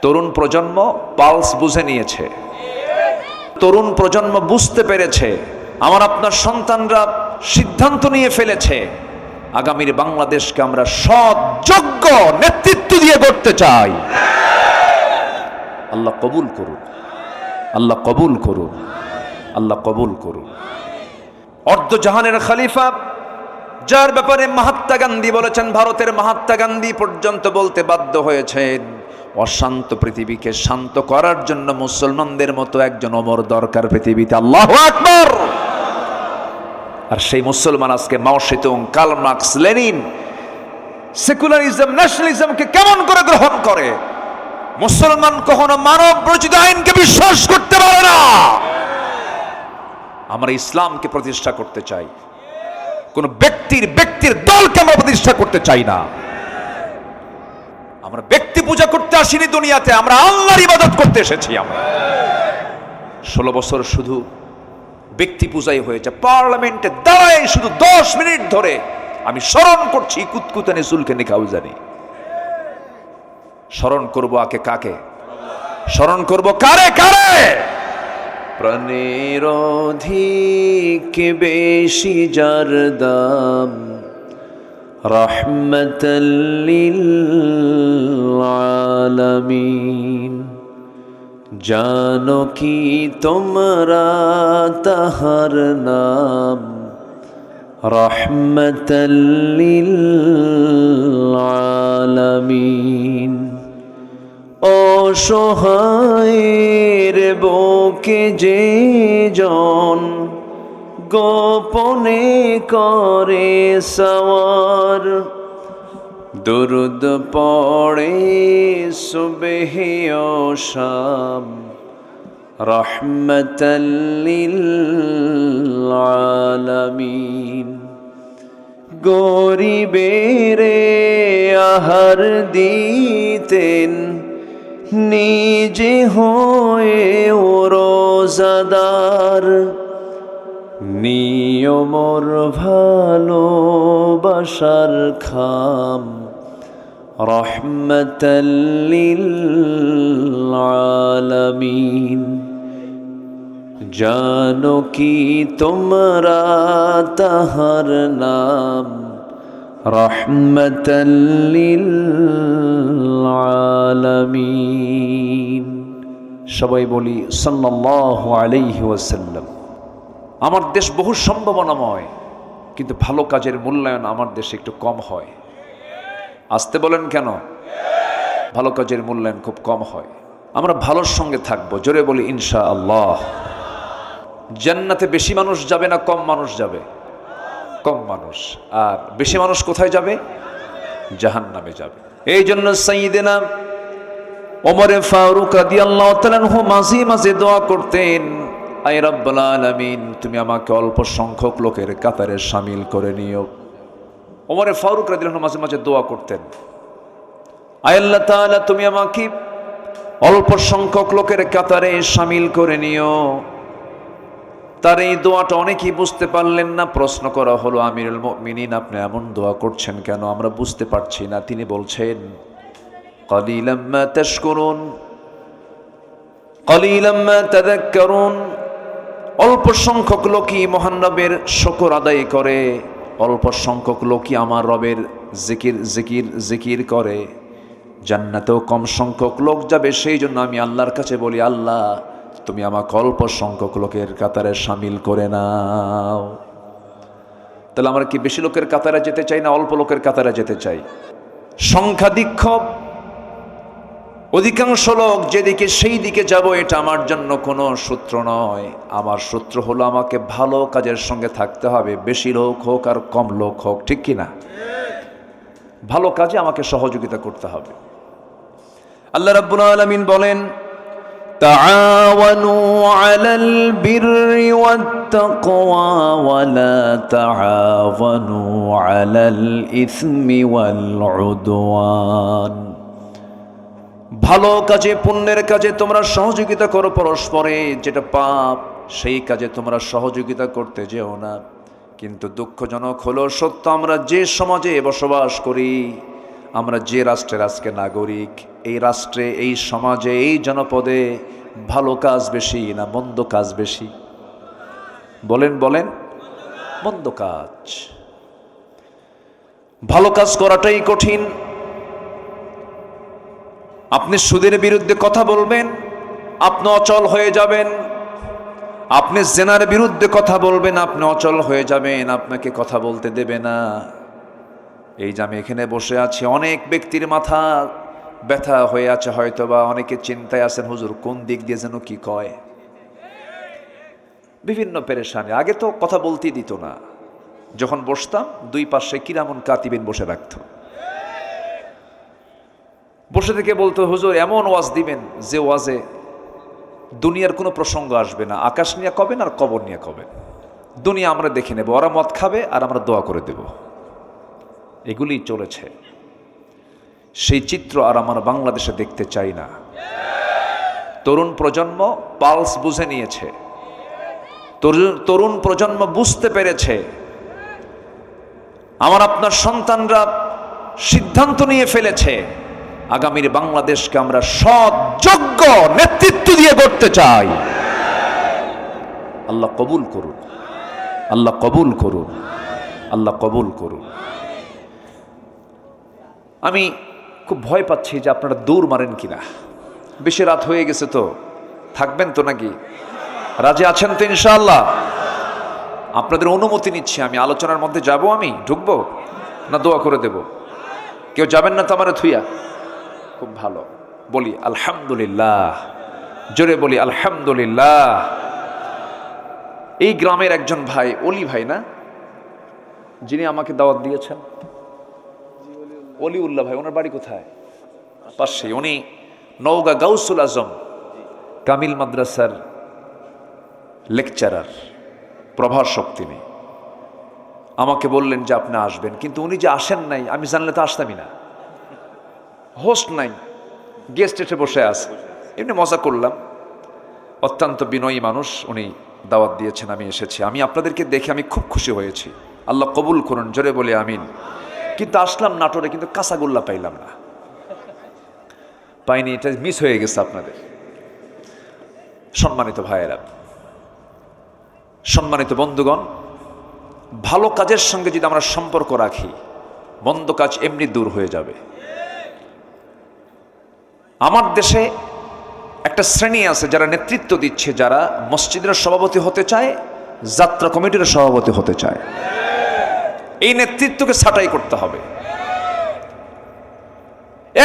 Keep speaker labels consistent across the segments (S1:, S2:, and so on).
S1: তরুণ প্রজন্ম পালস বুঝে নিয়েছে, তরুণ প্রজন্ম বুঝতে পেরেছে, আমার আপনার সন্তানরা সিদ্ধান্ত নিয়ে ফেলেছে আগামীর বাংলাদেশকে আমরা সৎ যোগ্য নেতৃত্ব দিয়ে গড়তে চাই। আল্লাহ কবুল করুন, আল্লাহ কবুল করুন, আল্লাহ কবুল করুন। অর্ধ জাহানের খলিফা, যার ব্যাপারে মহাত্মা গান্ধী বলেছেন, ভারতের মহাত্মা গান্ধী পর্যন্ত বলতে বাধ্য হয়েছেন, অশান্ত পৃথিবীকে শান্ত করার জন্য মুসলমানদের মতো একজন ওমর দরকার পৃথিবীতে। আল্লাহু আকবার। আর সেই মুসলমান আজকে Mao Zedong, Karl Marx, Lenin, secularism, ন্যাশনালিজমকে কেমন করে গ্রহণ করে? মুসলমান কখনো মানব রচিত আইনকে বিশ্বাস করতে পারে না। আমরা ইসলামকে প্রতিষ্ঠা করতে চাই, কোন ব্যক্তির দলকে আমরা প্রতিষ্ঠা করতে চাই না। আমরা ব্যক্তি পূজা করতে আসিনি দুনিয়াতে, আমরা আল্লাহর ইবাদত করতে এসেছি। আমরা 16 বছর শুধু ব্যক্তি পূজাই হয়েছে। পার্লামেন্টে দাঁড়ায় শুধু 10 মিনিট ধরে আমি স্মরণ করছি কুতকুতানি সুলকানি কাউজানি। স্মরণ করব আকে কাকে? স্মরণ করব কারে কারে? প্রাণের অধিক বেশি যার দাম, রাহমাতাল লিল আলামিন। জানো কি তোমরা তাহার নাম, রাহমাতাল লিল আলামিন। অসহায়ের বুকে যে জন গোপনে করে সওয়ার, দুরুদ পড়ে সুবহে ও শাম, রাহমাতাল লিল আলামিন। গরিবেরে আহার দিতেন, নিজে হয়ে রোজাদার, নিয়মর ভালোবাসার খাম, রাহমাতাল লিল আলামিন। জানো কি তোমরা তাহার নাম, রাহমাতাল লিল আলামিন। সবাই বলি সাল্লাল্লাহু আলাইহি ওয়াসাল্লাম। আমার দেশ বহু সম্ভাবনাময়, কিন্তু ভালো কাজের মূল্যায়ন আমার দেশে একটু কম হয়। আসতে বলেন কেন? ভালো কাজের মূল্যায়ন খুব কম হয়। আমরা ভালোর সঙ্গে থাকবো, জোরে বলি ইনশাআল্লাহ। জান্নাতে বেশি মানুষ যাবে না কম মানুষ যাবে? কম মানুষ। আর বেশি মানুষ কোথায় যাবে? জাহান্নামে যাবে। এই জন্য সাইয়েদেনা ওমর ফারুক রাদিয়াল্লাহু তাআলা আনহু মাঝে মাঝে দোয়া করতেন, আয় রাব্বুল আলামিন, তুমি আমাকে অল্প সংখ্যক লোকের কাতারে শামিল করে নিও। ওমর ফারুক রাদিয়াল্লাহু আনহু মাঝে মাঝে দোয়া করতেন, আয় আল্লাহ তাআলা, তুমি আমাকে অল্প সংখ্যক লোকের কাতারে শামিল করে নিও। তার এই দোয়াটা অনেকেই বুঝতে পারলেন না। প্রশ্ন করা হলো, আমিরুল মুমিনিন, আপনি এমন দোয়া করছেন কেন? আমরা বুঝতে পারছি না। তিনি বলছেন, কলিলাম মা তাশকুরুন, কলিলাম মা তাযাক্কারুন। অল্প সংখ্যক লোকই মহান রবের শুকর আদায় করে, অল্প সংখ্যক লোকই আমার রবের জিকির করে। জান্নাতেও কম সংখ্যক লোক যাবে, সেই জন্য আমি আল্লাহর কাছে বলি, আল্লাহ তুমি আমাকে অল্প সংখ্যক লোকের কাতারে শামিল করে নাও। তাহলে আমরা কি বেশি লোকের কাতারে যেতে চাই না অল্প লোকের কাতারে যেতে চাই? সংখ্যাধিক্য, অধিকাংশ লোক যেদিকে সেই দিকে যাব, এটা আমার জন্য কোনো সূত্র নয়। আমার সূত্র হলো আমাকে ভালো কাজের সঙ্গে থাকতে হবে, বেশি লোক হোক আর কম লোক হোক, ঠিক কিনা? ভালো কাজে আমাকে সহযোগিতা করতে হবে। আল্লাহ রাব্বুল আলামিন বলেন, তাআওয়ানু আলাল বিররি ওয়াত তাকওয়া ওয়া লা তাআওয়ানু আলাল ইসমি ওয়াল উদওয়ান। ভালো কাজে, পুণ্যের কাজে তোমরা সহযোগিতা করো পরস্পরে, যেটা পাপ সেই কাজে তোমরা সহযোগিতা করতে যেও না। কিন্তু দুঃখজনক হলো সত্য, আমরা যে সমাজে বসবাস করি, আমরা যে রাষ্ট্রের আজকে নাগরিক, এই রাষ্ট্রে, এই সমাজে, এই জনপদে ভালো কাজ বেশি না মন্দ কাজ বেশি? বলেন বলেন, মন্দ কাজ। ভালো কাজ করাটাই কঠিন। আপনি সুদের বিরুদ্ধে কথা বলবেন, আপনি অচল হয়ে যাবেন। আপনি জেনার বিরুদ্ধে কথা বলবেন, আপনি অচল হয়ে যাবেন, আপনাকে কথা বলতে দেবে না। এই যে আমি এখানে বসে আছি, অনেক ব্যক্তির মাথা ব্যথা হয়ে আছে, হয়তোবা অনেকে চিন্তায় আছেন, হুজুর কোন দিক দিয়ে যেন কি কয়, বিভিন্ন পেরেশানি। আগে তো কথা বলতেই দিত না, যখন বসতাম দুই পাশে কিরামন কাতিবিন বসে রাখত, বসে থেকে বলতো, হুজুর এমন ওয়াজ দিবেন যে ওয়াজে দুনিয়ার কোনো প্রসঙ্গ আসবে না, আকাশ নিয়ে কবেন আর কবর নিয়ে কবেন, দুনিয়া আমরা দেখে নেব, ওরা মদ খাবে আর আমরা দোয়া করে দেব। এগুলি চলেছে। সেই চিত্র আর আমার বাংলাদেশে দেখতে চাই না। তরুণ প্রজন্ম পালস বুঝে নিয়েছে, তরুণ প্রজন্ম বুঝতে পেরেছে। আমার আপনার সন্তানরা সিদ্ধান্ত নিয়ে ফেলেছে, আগামীর বাংলাদেশকে আমরা সৎ যোগ্য নেতৃত্ব দিয়ে গড়তে চাই। আল্লাহ কবুল করুন, আল্লাহ কবুল করুন, আল্লাহ কবুল করুন। আমি খুব ভয় পাচ্ছি যে আপনারা দৌড় মারেন কিনা। বেশি রাত হয়ে গেছে তো, থাকবেন তো নাকি? রাজি আছেন তো ইনশাআল্লাহ? আপনাদের অনুমতি নিচ্ছি, আমি আলোচনার মধ্যে যাব, আমি ঢুকবো না দোয়া করে দেব? কেউ যাবেন না তো আমারে থুইয়া? খুব ভালো, বলি আলহামদুলিল্লাহ, জোরে বলি আলহামদুলিল্লাহ। এই গ্রামের একজন ভাই, অলি ভাই না, যিনি আমাকে দাওয়াত দিয়েছেন, অলিউল্লাহ ভাই, ওনার বাড়ি কোথায়? পাশে। উনি নওগাঁ গাউসুল আজম কামিল মাদ্রাসার লেকচারার, প্রভাষক তিনি। আমাকে বললেন যে আপনি আসবেন, কিন্তু উনি যে আসেন নাই, আমি জানলে তো আসতামই না। হোস্ট নাই, গেস্ট এসে বসে আছে, এমনি মজা করলাম। অত্যন্ত বিনয়ী মানুষ, উনি দাওয়াত দিয়েছেন, আমি এসেছি। আমি আপনাদেরকে দেখে আমি খুব খুশি হয়েছি, আল্লাহ কবুল করুন, জোরে বলে আমিন। কিন্তু আসলাম নাটোরে, কিন্তু কাঁচাগোল্লা পাইলাম না, পাইনি, এটা মিস হয়ে গেছে আপনাদের। সম্মানিত ভাইয়েরা, সম্মানিত বন্ধুগণ, ভালো কাজের সঙ্গে যদি আমরা সম্পর্ক রাখি, মন্দ কাজ এমনি দূর হয়ে যাবে। আমার দেশে একটা শ্রেণী আছে যারা নেতৃত্ব দিচ্ছে, যারা মসজিদের সভাপতি হতে চায়, যাত্রা কমিটির সভাপতি হতে চায়। এই নেতৃত্বকে ছাঁটাই করতে হবে।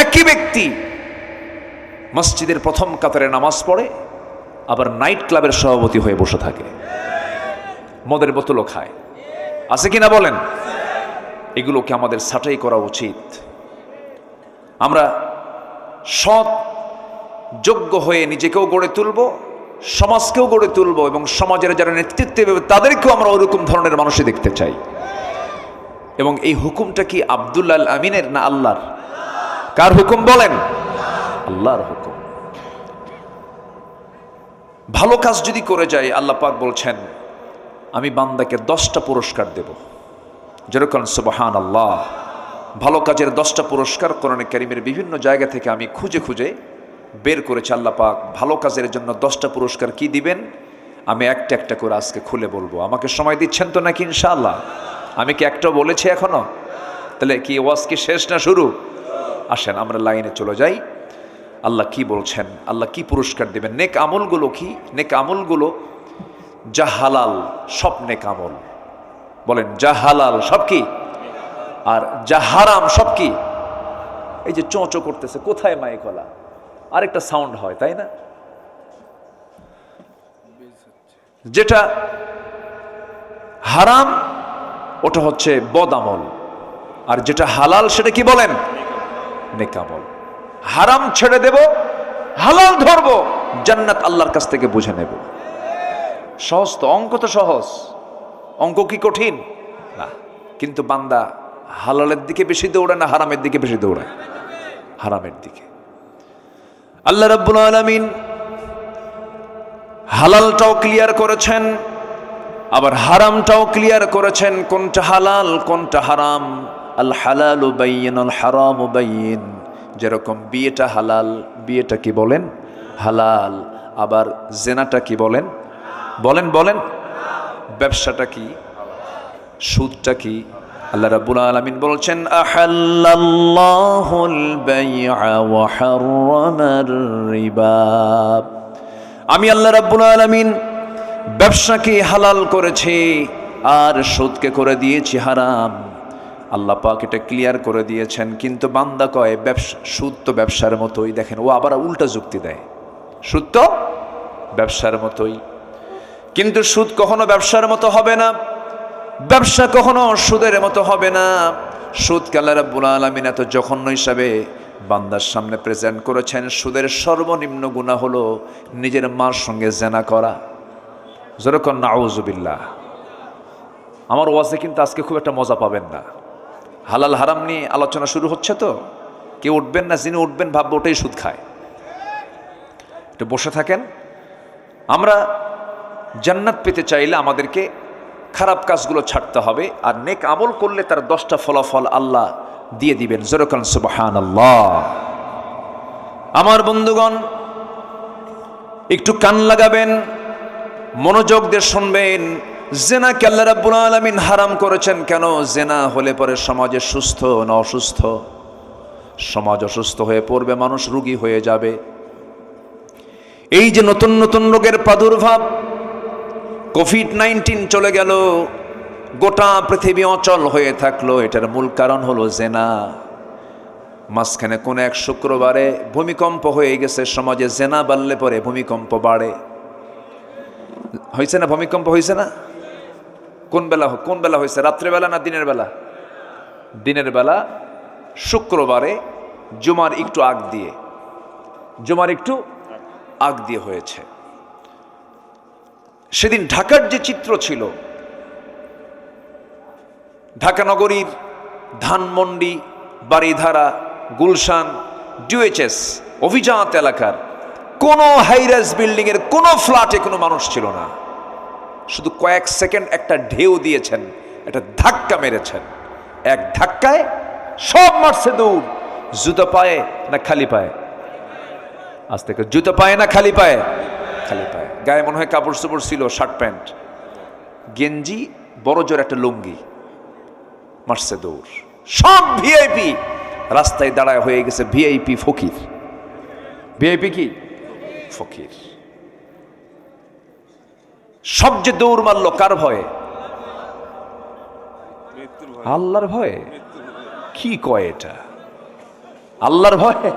S1: একই ব্যক্তি মসজিদের প্রথম কাতারে নামাজ পড়ে, আবার নাইট ক্লাবের সভাপতি হয়ে বসে থাকে, মদের বোতলও খায়, আছে কিনা বলেন? এগুলোকে আমাদের ছাঁটাই করা উচিত। আমরা সৎ যোগ্য হয়ে নিজেকেও গড়ে তুলব, সমাজকেও গড়ে তুলব, এবং সমাজের যারা নেতৃত্বে তাদেরকেও আমরা ওরকম ধরনের মানুষই দেখতে চাই। এবং এই হুকুমটা কি আব্দুল্লাহ আল আমিনের না আল্লাহর? কার হুকুম বলেন? আল্লাহর হুকুম। ভালো কাজ যদি করে যায়, আল্লাহ পাক বলছেন আমি বান্দাকে 10টা পুরস্কার দেব। যেরকম সুবহানাল্লাহ, ভালো কাজের 10টা পুরস্কার কোরআনে কারীমের বিভিন্ন জায়গা থেকে আমি খুঁজে খুঁজে বের করেছি। আল্লাহ পাক ভালো কাজের জন্য 10টা পুরস্কার কি দিবেন, আমি একটা একটা করে আজকে খুলে বলবো। আমাকে সময় দিচ্ছেন তো নাকি ইনশাআল্লাহ? আমি কি একটাও বলেছি এখনো? তাহলে কি ওয়াজ কি শেষ না শুরু? আসেন আমরা লাইনে চলে যাই। আল্লাহ কি বলছেন, আল্লাহ কি পুরস্কার দিবেন। নেক আমলগুলো কি? নেক আমলগুলো যা হালাল সব নেক আমল, বলেন যা হালাল সব কি, আর যা হারাম সব কি। এই যে চোঁচো করতেছে, কোথায় মাইকলা? আরেকটা সাউন্ড হয় তাই না? যেটা হারাম ওটা হচ্ছে বদ আমল, আর যেটা হালাল সেটা কি বলেন? নেক আমল। হারাম ছেড়ে দেব, হালাল ধরবো, জান্নাত আল্লাহর কাছ থেকে বুঝে নেব। সহজ তো, অঙ্ক তো সহজ। অঙ্ক কি কঠিন? না। কিন্তু বান্দা হালালের দিকে বেশি দৌড়ায় না হারামের দিকে বেশি দৌড়ায়? হারামের দিকে। আল্লাহ রাব্বুল আলামিন হালালটাও ক্লিয়ার করেছেন, আবার হারামটাও ক্লিয়ার করেছেন। কোনটা হালাল কোনটা হারাম আল হালালু বাইয়িন আল হারামু বাইয়িন। যেরকম বিয়েটা হালাল, বিয়েটা কি বলেন? হালাল। আবার জেনাটা কি বলেন? বলেন বলেন। ব্যবসাটা কি? সুদটা কি? আল্লাহ রাব্বুল আলামিন বলছেন আহাল্লাল্লাহুল বাই'a ওয়া হাররামার রিবা। আমি আল্লাহ রাব্বুল আলামিন ব্যবসাকে হালাল করেছি আর সুদকে করে দিয়েছি হারাম। আল্লাহ পাক এটা ক্লিয়ার করে দিয়েছেন, কিন্তু বান্দা কয় ব্যবসা, সুদ তো ব্যবসার মতোই। দেখেন, ও আবার উল্টা যুক্তি দেয়, সুদ তো ব্যবসার মতোই। কিন্তু সুদ কখনো ব্যবসার মতো হবে না, ব্যবসা কখনো সুদের মতো হবে না। সুদকে আল্লাহ রাব্বুল আলামিন এত জঘন্য হিসাবে বান্দার সামনে প্রেজেন্ট করেছেন। সুদের সর্বনিম্ন গুনাহ হলো নিজের মার সঙ্গে জেনা করা। যেরকম নাউজুবিল্লাহ। আমার ওয়াজে কিন্তু আজকে খুব একটা মজা পাবেন না। হালাল হারাম নিয়ে আলোচনা শুরু হচ্ছে তো কেউ উঠবেন না, যিনি উঠবেন ভাববে ওটাই সুদ খায়। একটু বসে থাকেন। আমরা জান্নাত পেতে চাইলে আমাদেরকে খারাপ কাজগুলো ছাড়তে হবে, আর নেক আমল করলে তার 10টা ফলাফল আল্লাহ দিয়ে দিবেন। যেরকম সুবহানাল্লাহ। আমার বন্ধুগণ, একটু কান লাগাবেন, মনোযোগ দিয়ে শুনবেন। জেনাকে আল্লাহ রাব্বুল আলামিন হারাম করেছেন কেন? জেনা হলে পরে সমাজে সুস্থ না অসুস্থ? সমাজ অসুস্থ হয়ে পড়বে, মানুষ রোগী হয়ে যাবে। এই যে নতুন নতুন রোগের প্রাদুর্ভাব, কোভিড-19 চলে গেল, গোটা পৃথিবী অচল হয়ে থাকলো, এটার মূল কারণ হলো জেনা। মাঝখানে কোন এক শুক্রবারে ভূমিকম্প হয়ে গেছে সমাজে। জেনা বাড়লে পরে ভূমিকম্প বাড়ে। হয়েছে না? ভূমিকম্প হয়েছে না? কোন বেলা হয়েছে? রাত্রেবেলা না দিনের বেলা? দিনের বেলা, শুক্রবারে জুমার একটু আগ দিয়ে হয়েছে। সেদিন ঢাকার যে চিত্র ছিল, ঢাকা নগরীর ধানমন্ডি, বারিধারা, গুলশান, ডিওএইচএস অভিজাত এলাকার কোনো হাইরাইজ বিল্ডিং এর কোনো ফ্ল্যাটে কোনো মানুষ ছিল না। শুধু কয়েক সেকেন্ড একটা ঢেউ দিয়েছেন, একটা ধাক্কা মেরেছেন, এক ধাক্কায় সব মারছে দৌড়। জুতো পায়ে না খালি পায়ে? আজ থেকে জুতো পায়ে না খালি পায়ে? খালি পায়ে। গায়ে মনে হয় কাপড় চোপড় ছিল, শার্ট প্যান্ট, গেঞ্জি, বড় জোর একটা লুঙ্গি, মারছে দৌড়। সব ভিআইপি রাস্তায় দাঁড়ায় হয়ে গেছে ভিআইপি ফকির। ভিআইপি কি? ফকির। সব যে দৌড় মারলো কার ভয়ে? আল্লাহর ভয়ে। কি কয় এটা? আল্লাহর ভয়ে?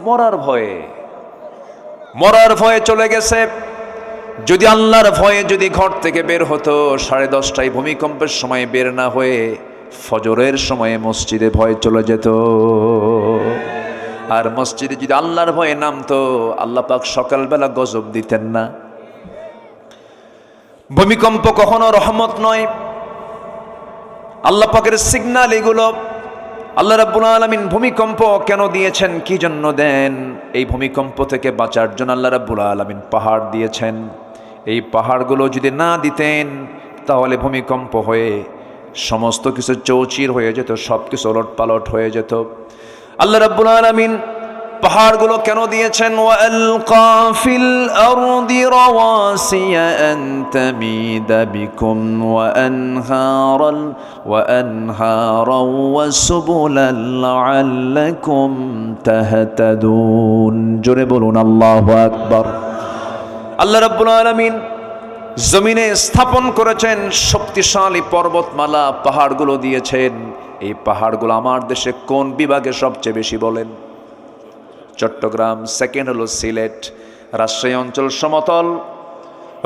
S1: মরার ভয়ে। মরার ভয়ে চলে গেছে। যদি আল্লাহর ভয়ে যদি ঘর থেকে বের হতো 10:30টায় ভূমিকম্পের সময় বের না হয়ে ফজরের সময়ে মসজিদে ভয়ে চলে যেত। আর মসজিদে যদি আল্লাহর ভয়ে নামতো, আল্লাহ পাক সকালবেলা গজব দিতেন না। ভূমিকম্প কখনো রহমত নয়, আল্লাহ পাকের সিগন্যাল এগুলো। আল্লাহ রাব্বুল আলামিন ভূমিকম্প কেন দিয়েছেন, কি জন্য দেন? এই ভূমিকম্প থেকে বাঁচার জন্য আল্লাহ রাব্বুল আলামিন পাহাড় দিয়েছেন। এই পাহাড়গুলো যদি না দিতেন তাহলে ভূমিকম্প হয়ে সমস্ত কিছু চৌচির হয়ে যেত, সব কিছু ওলটপালট হয়ে যেত। আল্লাহ রাব্বুল আলামিন পাহাড়গুলো কেন দিয়েছেন? ওয়ালকা ফিল আরদি রাওয়াসিয়া আন তামিদা বিকুম ওয়া আনহারান ওয়া সুবুলান লাআল্লাকুম তাহতাদুন। জোরে বলুন আল্লাহু আকবার। আল্লাহ রাব্বুল আলামিন জমিনে স্থাপন করেছেন শক্তিশালী পর্বতমালা, পাহাড়গুলো দিয়েছেন। এই পাহাড়গুলো আমার দেশে কোন বিভাগে সবচেয়ে বেশি বলেন? চট্টগ্রাম, সেকেন্ড হলো সিলেট, রাজশাহী অঞ্চল সমতল,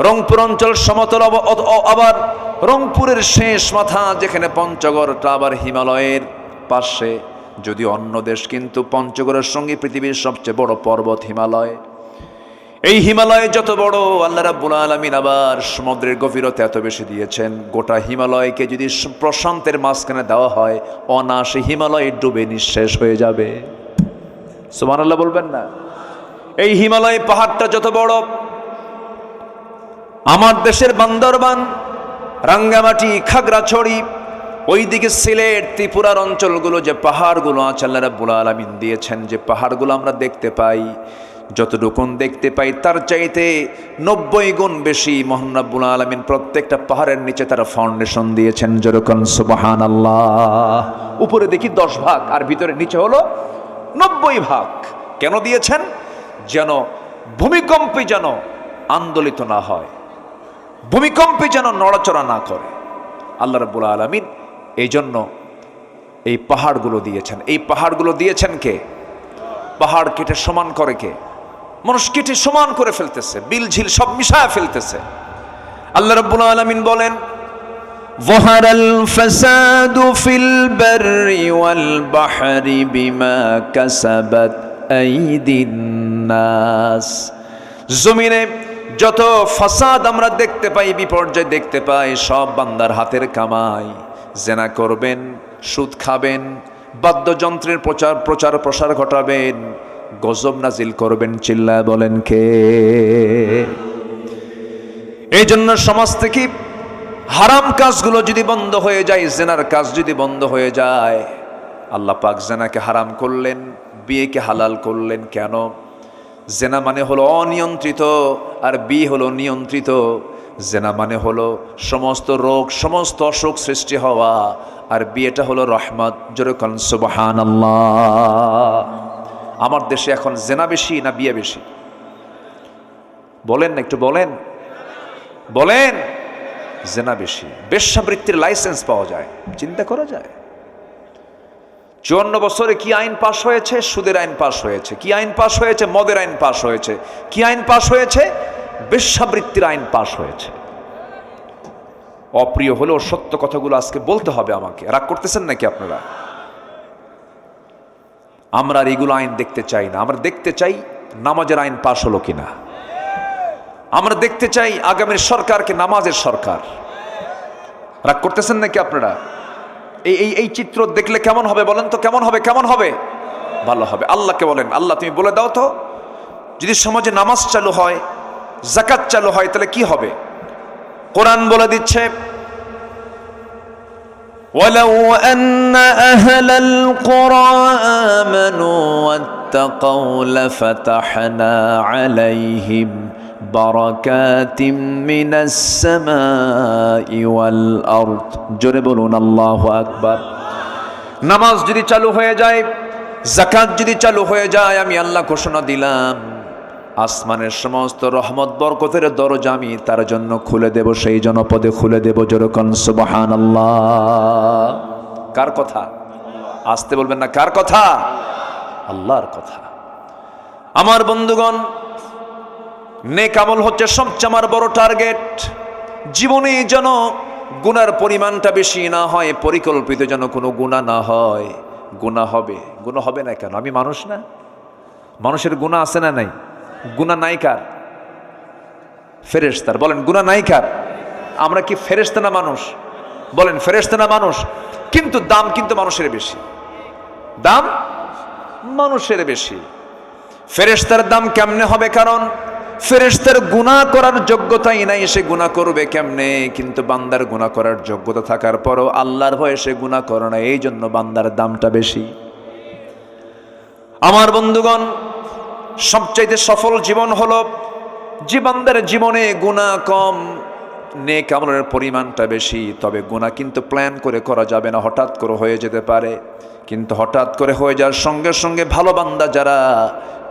S1: রংপুর অঞ্চল সমতল, আবার রংপুরের শেষ মাথা যেখানে পঞ্চগড়টা আবার হিমালয়ের পাশে। যদি অন্য দেশ, কিন্তু পঞ্চগড়ের সঙ্গে পৃথিবীর সবচেয়ে বড় পর্বত হিমালয়। এই হিমালয় যত বড়, আল্লাহ রাব্বুল আলামিন আবার সমুদ্রের গভীরতা এত বেশি দিয়েছেন। গোটা হিমালয়কে যদি প্রশান্তের মাঝখানে দেওয়া হয়, অনায়াসে হিমালয় ডুবে নিঃশেষ হয়ে যাবে। সুবহানাল্লাহ বলবেন না? এই হিমালয় পাহাড়টা যত বড়, আমার দেশের বান্দরবান, রাঙ্গামাটি, খাগড়াছড়ি, ওইদিকে সিলেট ত্রিপুরার অঞ্চলগুলো যে পাহাড়গুলো আছে আল্লাহ রাব্বুল আলামিন দিয়েছেন, যে পাহাড়গুলো আমরা দেখতে পাই, যতটুকুন দেখতে পাই তার চাইতে 90 গুণ বেশি মহান রাব্বুল আলামিন প্রত্যেকটা পাহাড়ের নিচে তারা ফাউন্ডেশন দিয়েছেন। যেরকম সুবহানাল্লাহ। উপরে দেখি 10 ভাগ আর ভিতরে নিচে হলো 90 ভাগ। কেন দিয়েছেন? যেন ভূমিকম্পে যেন আন্দোলিত না হয়, ভূমিকম্পে যেন নড়াচড়া না করে। আল্লাহ রাব্বুল আলামিন এই জন্য এই পাহাড়গুলো দিয়েছেন। এই পাহাড়গুলো দিয়েছেন কে? পাহাড় কেটে সমান করে কে? মানুষ কেটে সমান করে ফেলতেছে, বিল ঝিল সব মিশায় ফেলতেছে। আল্লাহ রাব্বুল আলামিন বলেন, যাহারাল ফাসাদু ফিল বাররি ওয়াল বাহরি বিমা কাসাবাত আইদিন নাস। জমিনে যত ফাসাদ আমরা দেখতে পাই, বিপর্যয় দেখতে পাই, সব বান্দার হাতের কামাই। জেনা করবেন, সুদ খাবেন, বাদ্যযন্ত্রের প্রচার প্রসার ঘটাবেন, গজব নাজিল করবেন, চিল্লায় বলেন কে? এই জন্য সমাজ থেকে হারাম কাজগুলো যদি বন্ধ হয়ে যায়, জেনার কাজ যদি বন্ধ হয়ে যায়, আল্লাহ পাক জেনাকে হারাম করলেন, বিয়েকে হালাল করলেন। কেন? জেনা মানে হলো অনিয়ন্ত্রিত, আর বিয়ে হলো নিয়ন্ত্রিত। জেনা মানে হলো সমস্ত রোগ, সমস্ত অসুখ সৃষ্টি হওয়া, আর বিয়েটা হলো রহমত। যেরকম সুবহানাল্লাহ। আমার দেশে এখন জেনা বেশি না বিয়ে বেশি? বলেন না, একটু বলেন, বলেন। জেনা বেশি। বেশ্যাবৃত্তির লাইসেন্স পাওয়া যায়, চিন্তা করা যায়। 54 বছরে কি আইন পাশ হয়েছে? সুদের আইন পাশ হয়েছে। কি আইন পাশ হয়েছে? মদের আইন পাশ হয়েছে। কি আইন পাশ হয়েছে? বেশ্যাবৃত্তির আইন পাশ হয়েছে। অপ্রিয় হলেও সত্য কথাগুলো আজকে বলতে হবে আমাকে। রাগ করতেছেন নাকি আপনারা? আমরা আর এগুলো আইন দেখতে চাই না। আমরা দেখতে চাই নামাজের আইন পাশ হলো কিনা। আমরা দেখতে চাই আগামীর সরকারকে নামাজের সরকার। রাগ করতেছেন নাকি আপনারা? এই চিত্র দেখলে কেমন হবে বলেন তো? কেমন হবে? কেমন হবে? ভালো হবে। আল্লাহকে বলেন, আল্লাহ তুমি বলে দাও তো, যদি সমাজে নামাজ চালু হয়, যাকাত চালু হয়, তাহলে কি হবে? কোরআন বলে দিচ্ছে, ওয়ালাউ আন্না আহলাল কুরা আমানু ওয়াত্তাকাউ লাফাতাহনা আলাইহিম বারাকাতিম মিনাস সামাই ওয়াল আরদ। জোরে বলুন আল্লাহু আকবার। নামাজ যদি চালু হয়ে যায়, যাকাত যদি চালু হয়ে যায়, আমি আল্লাহ ঘোষণা দিলাম, আসমানের সমস্ত রহমত বরকতের দরজা আমি তার জন্য খুলে দেব, সেই জনপদে খুলে দেব। যেরকম সুবহানাল্লাহ। কার কথা? আসতে বলবেন না। কার কথা? আল্লাহর কথা। আমার বন্ধুগণ, নেক আমল হচ্ছে সবচেয়ে আমার বড় টার্গেট। জীবনে যেন গুনার পরিমাণটা বেশি না হয়, পরিকল্পিত যেন কোনো গুনাহ না হয়। গুনাহ হবে, গুনাহ হবে না কেন? আমি মানুষ না? মানুষের গুনাহ আছে না নাই? গুনাহ নাই কার? ফেরেশতার। বলেন গুনাহ নাই কার? আমরা কি ফেরেশতা না মানুষ? বলেন ফেরেশতা না মানুষ? কিন্তু দাম কিন্তু মানুষের বেশি। দাম মানুষের বেশি। ফেরেশতার দাম কেমনে হবে? কারণ ফেরেশতার গুনাহ করার যোগ্যতাই নাই, সে গুনাহ করবে কেমনে? কিন্তু বান্দার গুনাহ করার যোগ্যতা থাকার পরও আল্লাহর ভয়ে সে গুনাহ করে না, এই জন্য বান্দার দামটা বেশি। আমার বন্ধুগণ, সবচাইতে সফল জীবন হলো যে বান্দার জীবনে গুনাহ কম, নেক আমলের পরিমাণটা বেশি। তবে গুনাহ কিন্তু প্ল্যান করে করা যাবে না, হঠাৎ করে হয়ে যেতে পারে। কিন্তু হঠাৎ করে হয়ে যাওয়ার সঙ্গে সঙ্গে ভালো বান্দা যারা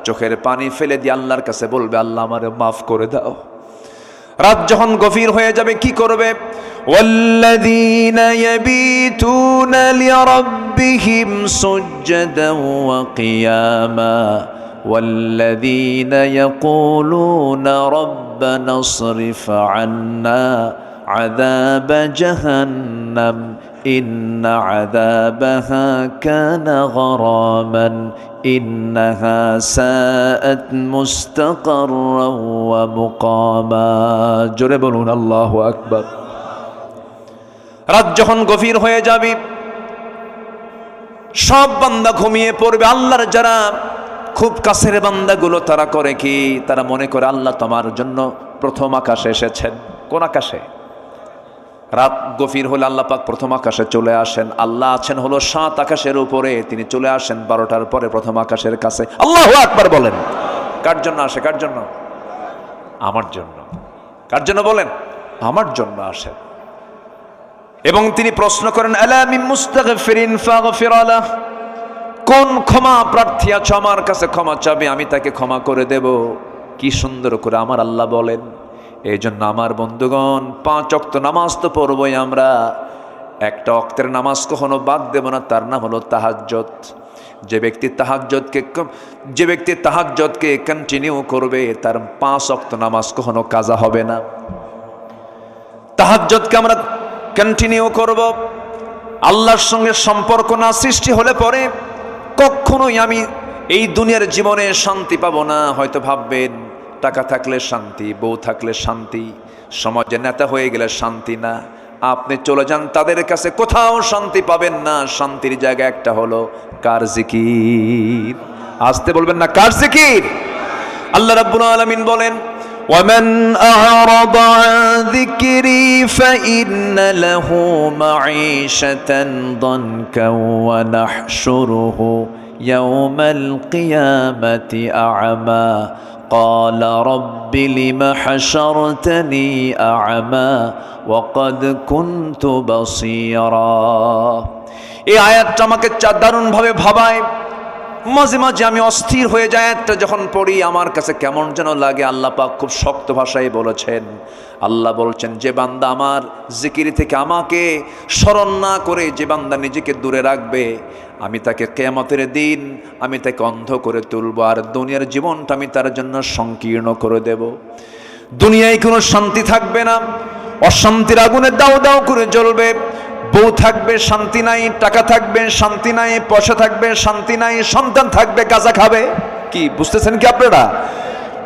S1: চোখের পানি ফেলে দিয়ে আল্লাহর কাছে বলবে, আল্লাহ আমারে মাফ করে দাও। রাত যখন গভীর হয়ে যাবে কি করবে? ওয়াল্লাযীনা ইয়াবিতুনা লিরাব্বিহিম সুজদান ওয়া কিয়ামা ওয়াল্লাযীনা ইয়াকুলুনা রাব্বানা ইসরিফ আন্না আযাবা জাহান্নাম ইন্না আযাবাহা কানা গরামান ইন্নাহা সাআত মুস্তাকাররান ওয়া মুকামা। জোরে বলুন আল্লাহু আকবার। রাত যখন গভীর হয়ে যাবে, সব বান্দা ঘুমিয়ে পড়বে। আল্লাহর যারা খুব কাছের বান্দাগুলো তারা করে কি? তারা মনে করে আল্লাহ তোমার জন্য প্রথম আকাশে এসেছেন। কোন আকাশে? রাত গভীর হলে আল্লাহ পাক প্রথম আকাশে চলে আসেন। আল্লাহ আছেন হলো 7 আকাশের উপরে, তিনি চলে আসেন 12টার পরে প্রথম আকাশের কাছে। আল্লাহু আকবার বলেন। কার জন্য আসে? কার জন্য? আমার জন্য। কার জন্য বলেন? আমার জন্য আসেন। এবং তিনি প্রশ্ন করেন, আলা মিন মুস্তাগফিরিন ফাগফির লাহ, কোন ক্ষমা প্রার্থী আছে আমার কাছে ক্ষমা চাবে, আমি তাকে ক্ষমা করে দেব। কি সুন্দর করে আমার আল্লাহ বলেন। এই জন্য আমার বন্ধুগণ, 5 ওয়াক্ত নামাজ তো পড়বই আমরা, একটা ওয়াক্তের নামাজ কখনো বাদ দেব না, তার নাম হলো তাহাজ্জুদ। যে ব্যক্তি তাহাজ্জুদকে কন্টিনিউ করবে, তার 5 ওয়াক্ত নামাজ কখনো কাজা হবে না। তাহাজ্জুদকে আমরা কন্টিনিউ করব। আল্লাহর সঙ্গে সম্পর্ক না সৃষ্টি হলে পরে কখনোই আমি এই দুনিয়ার জীবনে শান্তি পাবো না। হয়তো ভাববেন টাকা থাকলে শান্তি, বউ থাকলে শান্তি, সমাজে নেতা হয়ে গেলে শান্তি না। আপনি চলে যান তাদের কাছে, কোথাও শান্তি পাবেন না। শান্তির জায়গা একটা হলো কার জিকির। আসতে বলবেন না, কার জিকির। আল্লাহ রাব্বুল আলামিন বলেন, ومن أعرض عن ذكري فإن له معيشة ضنكا ونحشره يوم القيامة أعمى قال رب لم حشرتني أعمى وقد كنت بصيرا। এই আয়াতটা আমাকে দারুণভাবে ভাবায়। মাঝে মাঝে আমি অস্থির হয়ে যাই, একটা যখন পড়ি আমার কাছে কেমন যেন লাগে। আল্লাহ পাক খুব শক্ত ভাষায় বলেছেন, আল্লাহ বলছেন, যে বান্দা আমার জিকির থেকে আমাকে স্মরণ না করে যে বান্দা নিজেকে দূরে রাখবে, আমি তাকে কিয়ামতের দিন আমি তাকে অন্ধ করে তুলব, আর দুনিয়ার জীবনটা আমি তার জন্য সংকীর্ণ করে দেব। দুনিয়ায় কোনো শান্তি থাকবে না, অশান্তির আগুনে দাউ দাউ করে জ্বলবে। বউ থাকবে শান্তি নাই, টাকা থাকবে শান্তি নাই, পয়সা থাকবে শান্তি নাই, সন্তান থাকবে গাঁজা খাবে। কি বুঝতেছেন কি আপনারা?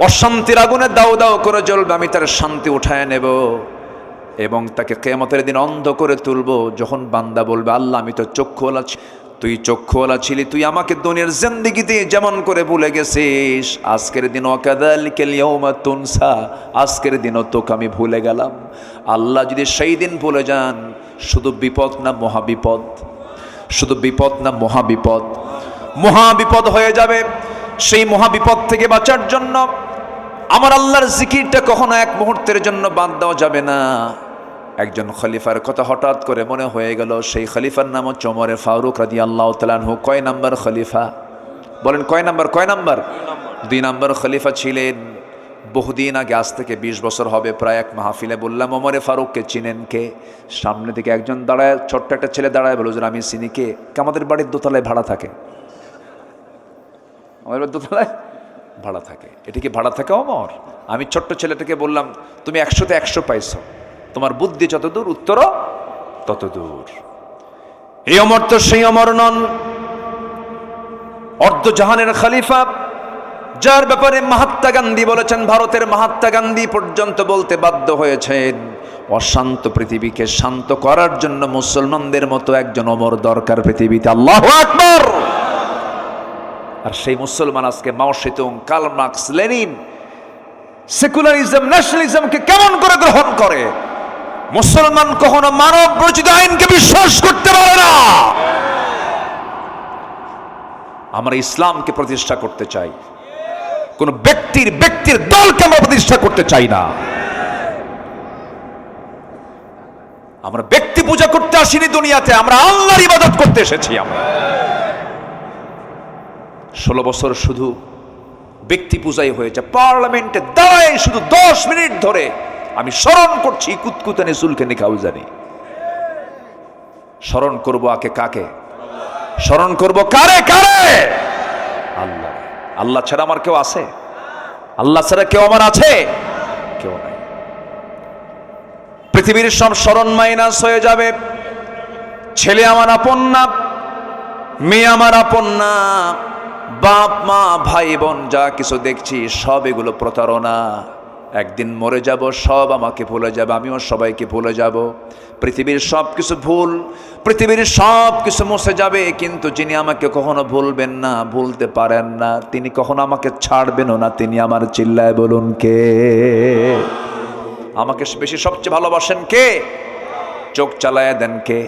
S1: অশান্তির আগুনে দাউ দাউ করে জ্বলবে, আমি তার শান্তি উঠায় নেব এবং তাকে কিয়ামতের দিন অন্ধ করে তুলব। যখন বান্দা বলবে, আল্লাহ আমি তো চক্ষুওয়ালা, তুই চক্ষুওয়ালা ছিলি, তুই আমাকে দুনিয়ার জিন্দেগিতে যেমন করে ভুলে গেছিস, আজকের দিন ওয়াকাযালিকাল ইয়াউমা তুনসা, আজকের দিনও তোকে আমি ভুলে গেলাম। আল্লাহ যদি সেই দিন ভুলে যান, শুধু বিপদ না মহাবিপদ, শুধু বিপদ না মহাবিপদ, মহাবিপদ হয়ে যাবে। সেই মহাবিপদ থেকে বাঁচার জন্য আমার আল্লাহর জিকিরটা কখনো এক মুহূর্তের জন্য বাদ দেওয়া যাবে না। একজন খলিফার কথা হঠাৎ করে মনে হয়ে গেল। সেই খলিফার নাম হচ্ছে ওমর ফারুক রাদিয়াল্লাহু তাআলা আনহু। কয় নাম্বার খলিফা? বলেন কয় নাম্বার? কয় নাম্বার? 2 নাম্বার খলিফা ছিলেন। বহুদিন আগে, আজ থেকে 20 বছর হবে প্রায়, এক মাহফিলে বললাম, ওমর ফারুককে চিনেন কে? সামনে থেকে একজন দাঁড়ায়, ছোট্ট একটা ছেলে দাঁড়ায়, বলল, আমি চিনি। কে? আমাদের বাড়ির দোতলায় ভাড়া থাকে। আমাদের বাড়ির দোতলায় ভাড়া থাকে। এটা কি ভাড়া থাকে ওমর? আমি ছোট্ট ছেলেটাকে বললাম, তুমি 100-তে 100 পাইছো, তোমার বুদ্ধি যত দূর উত্তরও তত দূর। এই ওমর তো সেই ওমর নন, অর্ধজাহানের খলিফা, যার ব্যাপারে মহাত্মা গান্ধী বলেছেন, ভারতের মহাত্মা গান্ধী পর্যন্ত বলতে বাধ্য হয়েছেন, অশান্ত পৃথিবীকে শান্ত করার জন্য মুসলমানদের মতো একজন ওমর দরকার পৃথিবীতে। আল্লাহু আকবার। আর সেই মুসলমান আজকে Mao Zedong, Karl Marx, Lenin, secularism, ন্যাশনালিজমকে কেমন করে গ্রহণ করে? মুসলমান কখনো মানব রচিত আইনকে বিশ্বাস করতে পারে না। আমরা ইসলামকে প্রতিষ্ঠা করতে চাই, কোন ব্যক্তির দলকে আমরা প্রতিষ্ঠা করতে চাই না। আমরা ব্যক্তি পূজা করতে আসিনি দুনিয়াতে, আমরা আল্লাহর ইবাদত করতে এসেছি। আমরা 16 বছর শুধু ব্যক্তি পূজাই হয়েছে। পার্লামেন্টে দাঁড়ায় শুধু 10 মিনিট ধরে আমি স্মরণ করছি কুতকুতানি সুলকানি কাউজানি। স্মরণ করব আকে কাকে? স্মরণ করব কারে কারে? আল্লাহ। আল্লাহ ছাড়া আমার কেউ আছে? আল্লাহ ছাড়া কেউ আমার আছে? কেউ নাই। পৃথিবীর সব স্মরণ মাইনাস হয়ে যাবে। ছেলে আমার আপন না, মেয়ে আমার আপন না, বাপ মা ভাই বোন যা কিছু দেখছি সব এগুলো প্রতারণা। একদিন মরে যাব, সব আমাকে ভুলে যাবে, আমিও সবাইকে ভুলে যাব। পৃথিবীর সব কিছু ভুল, পৃথিবীর সব কিছু মুছে যাবে, কিন্তু যিনি আমাকে কখনো ভুলবেন না, ভুলতে পারেন না, তিনি কখনো আমাকে ছাড়বেনও না, তিনি আমার। চিল্লায় বলুন কে? আমাকে বেশি সবচেয়ে ভালোবাসেন কে? চোখ চালায়া দেন কে?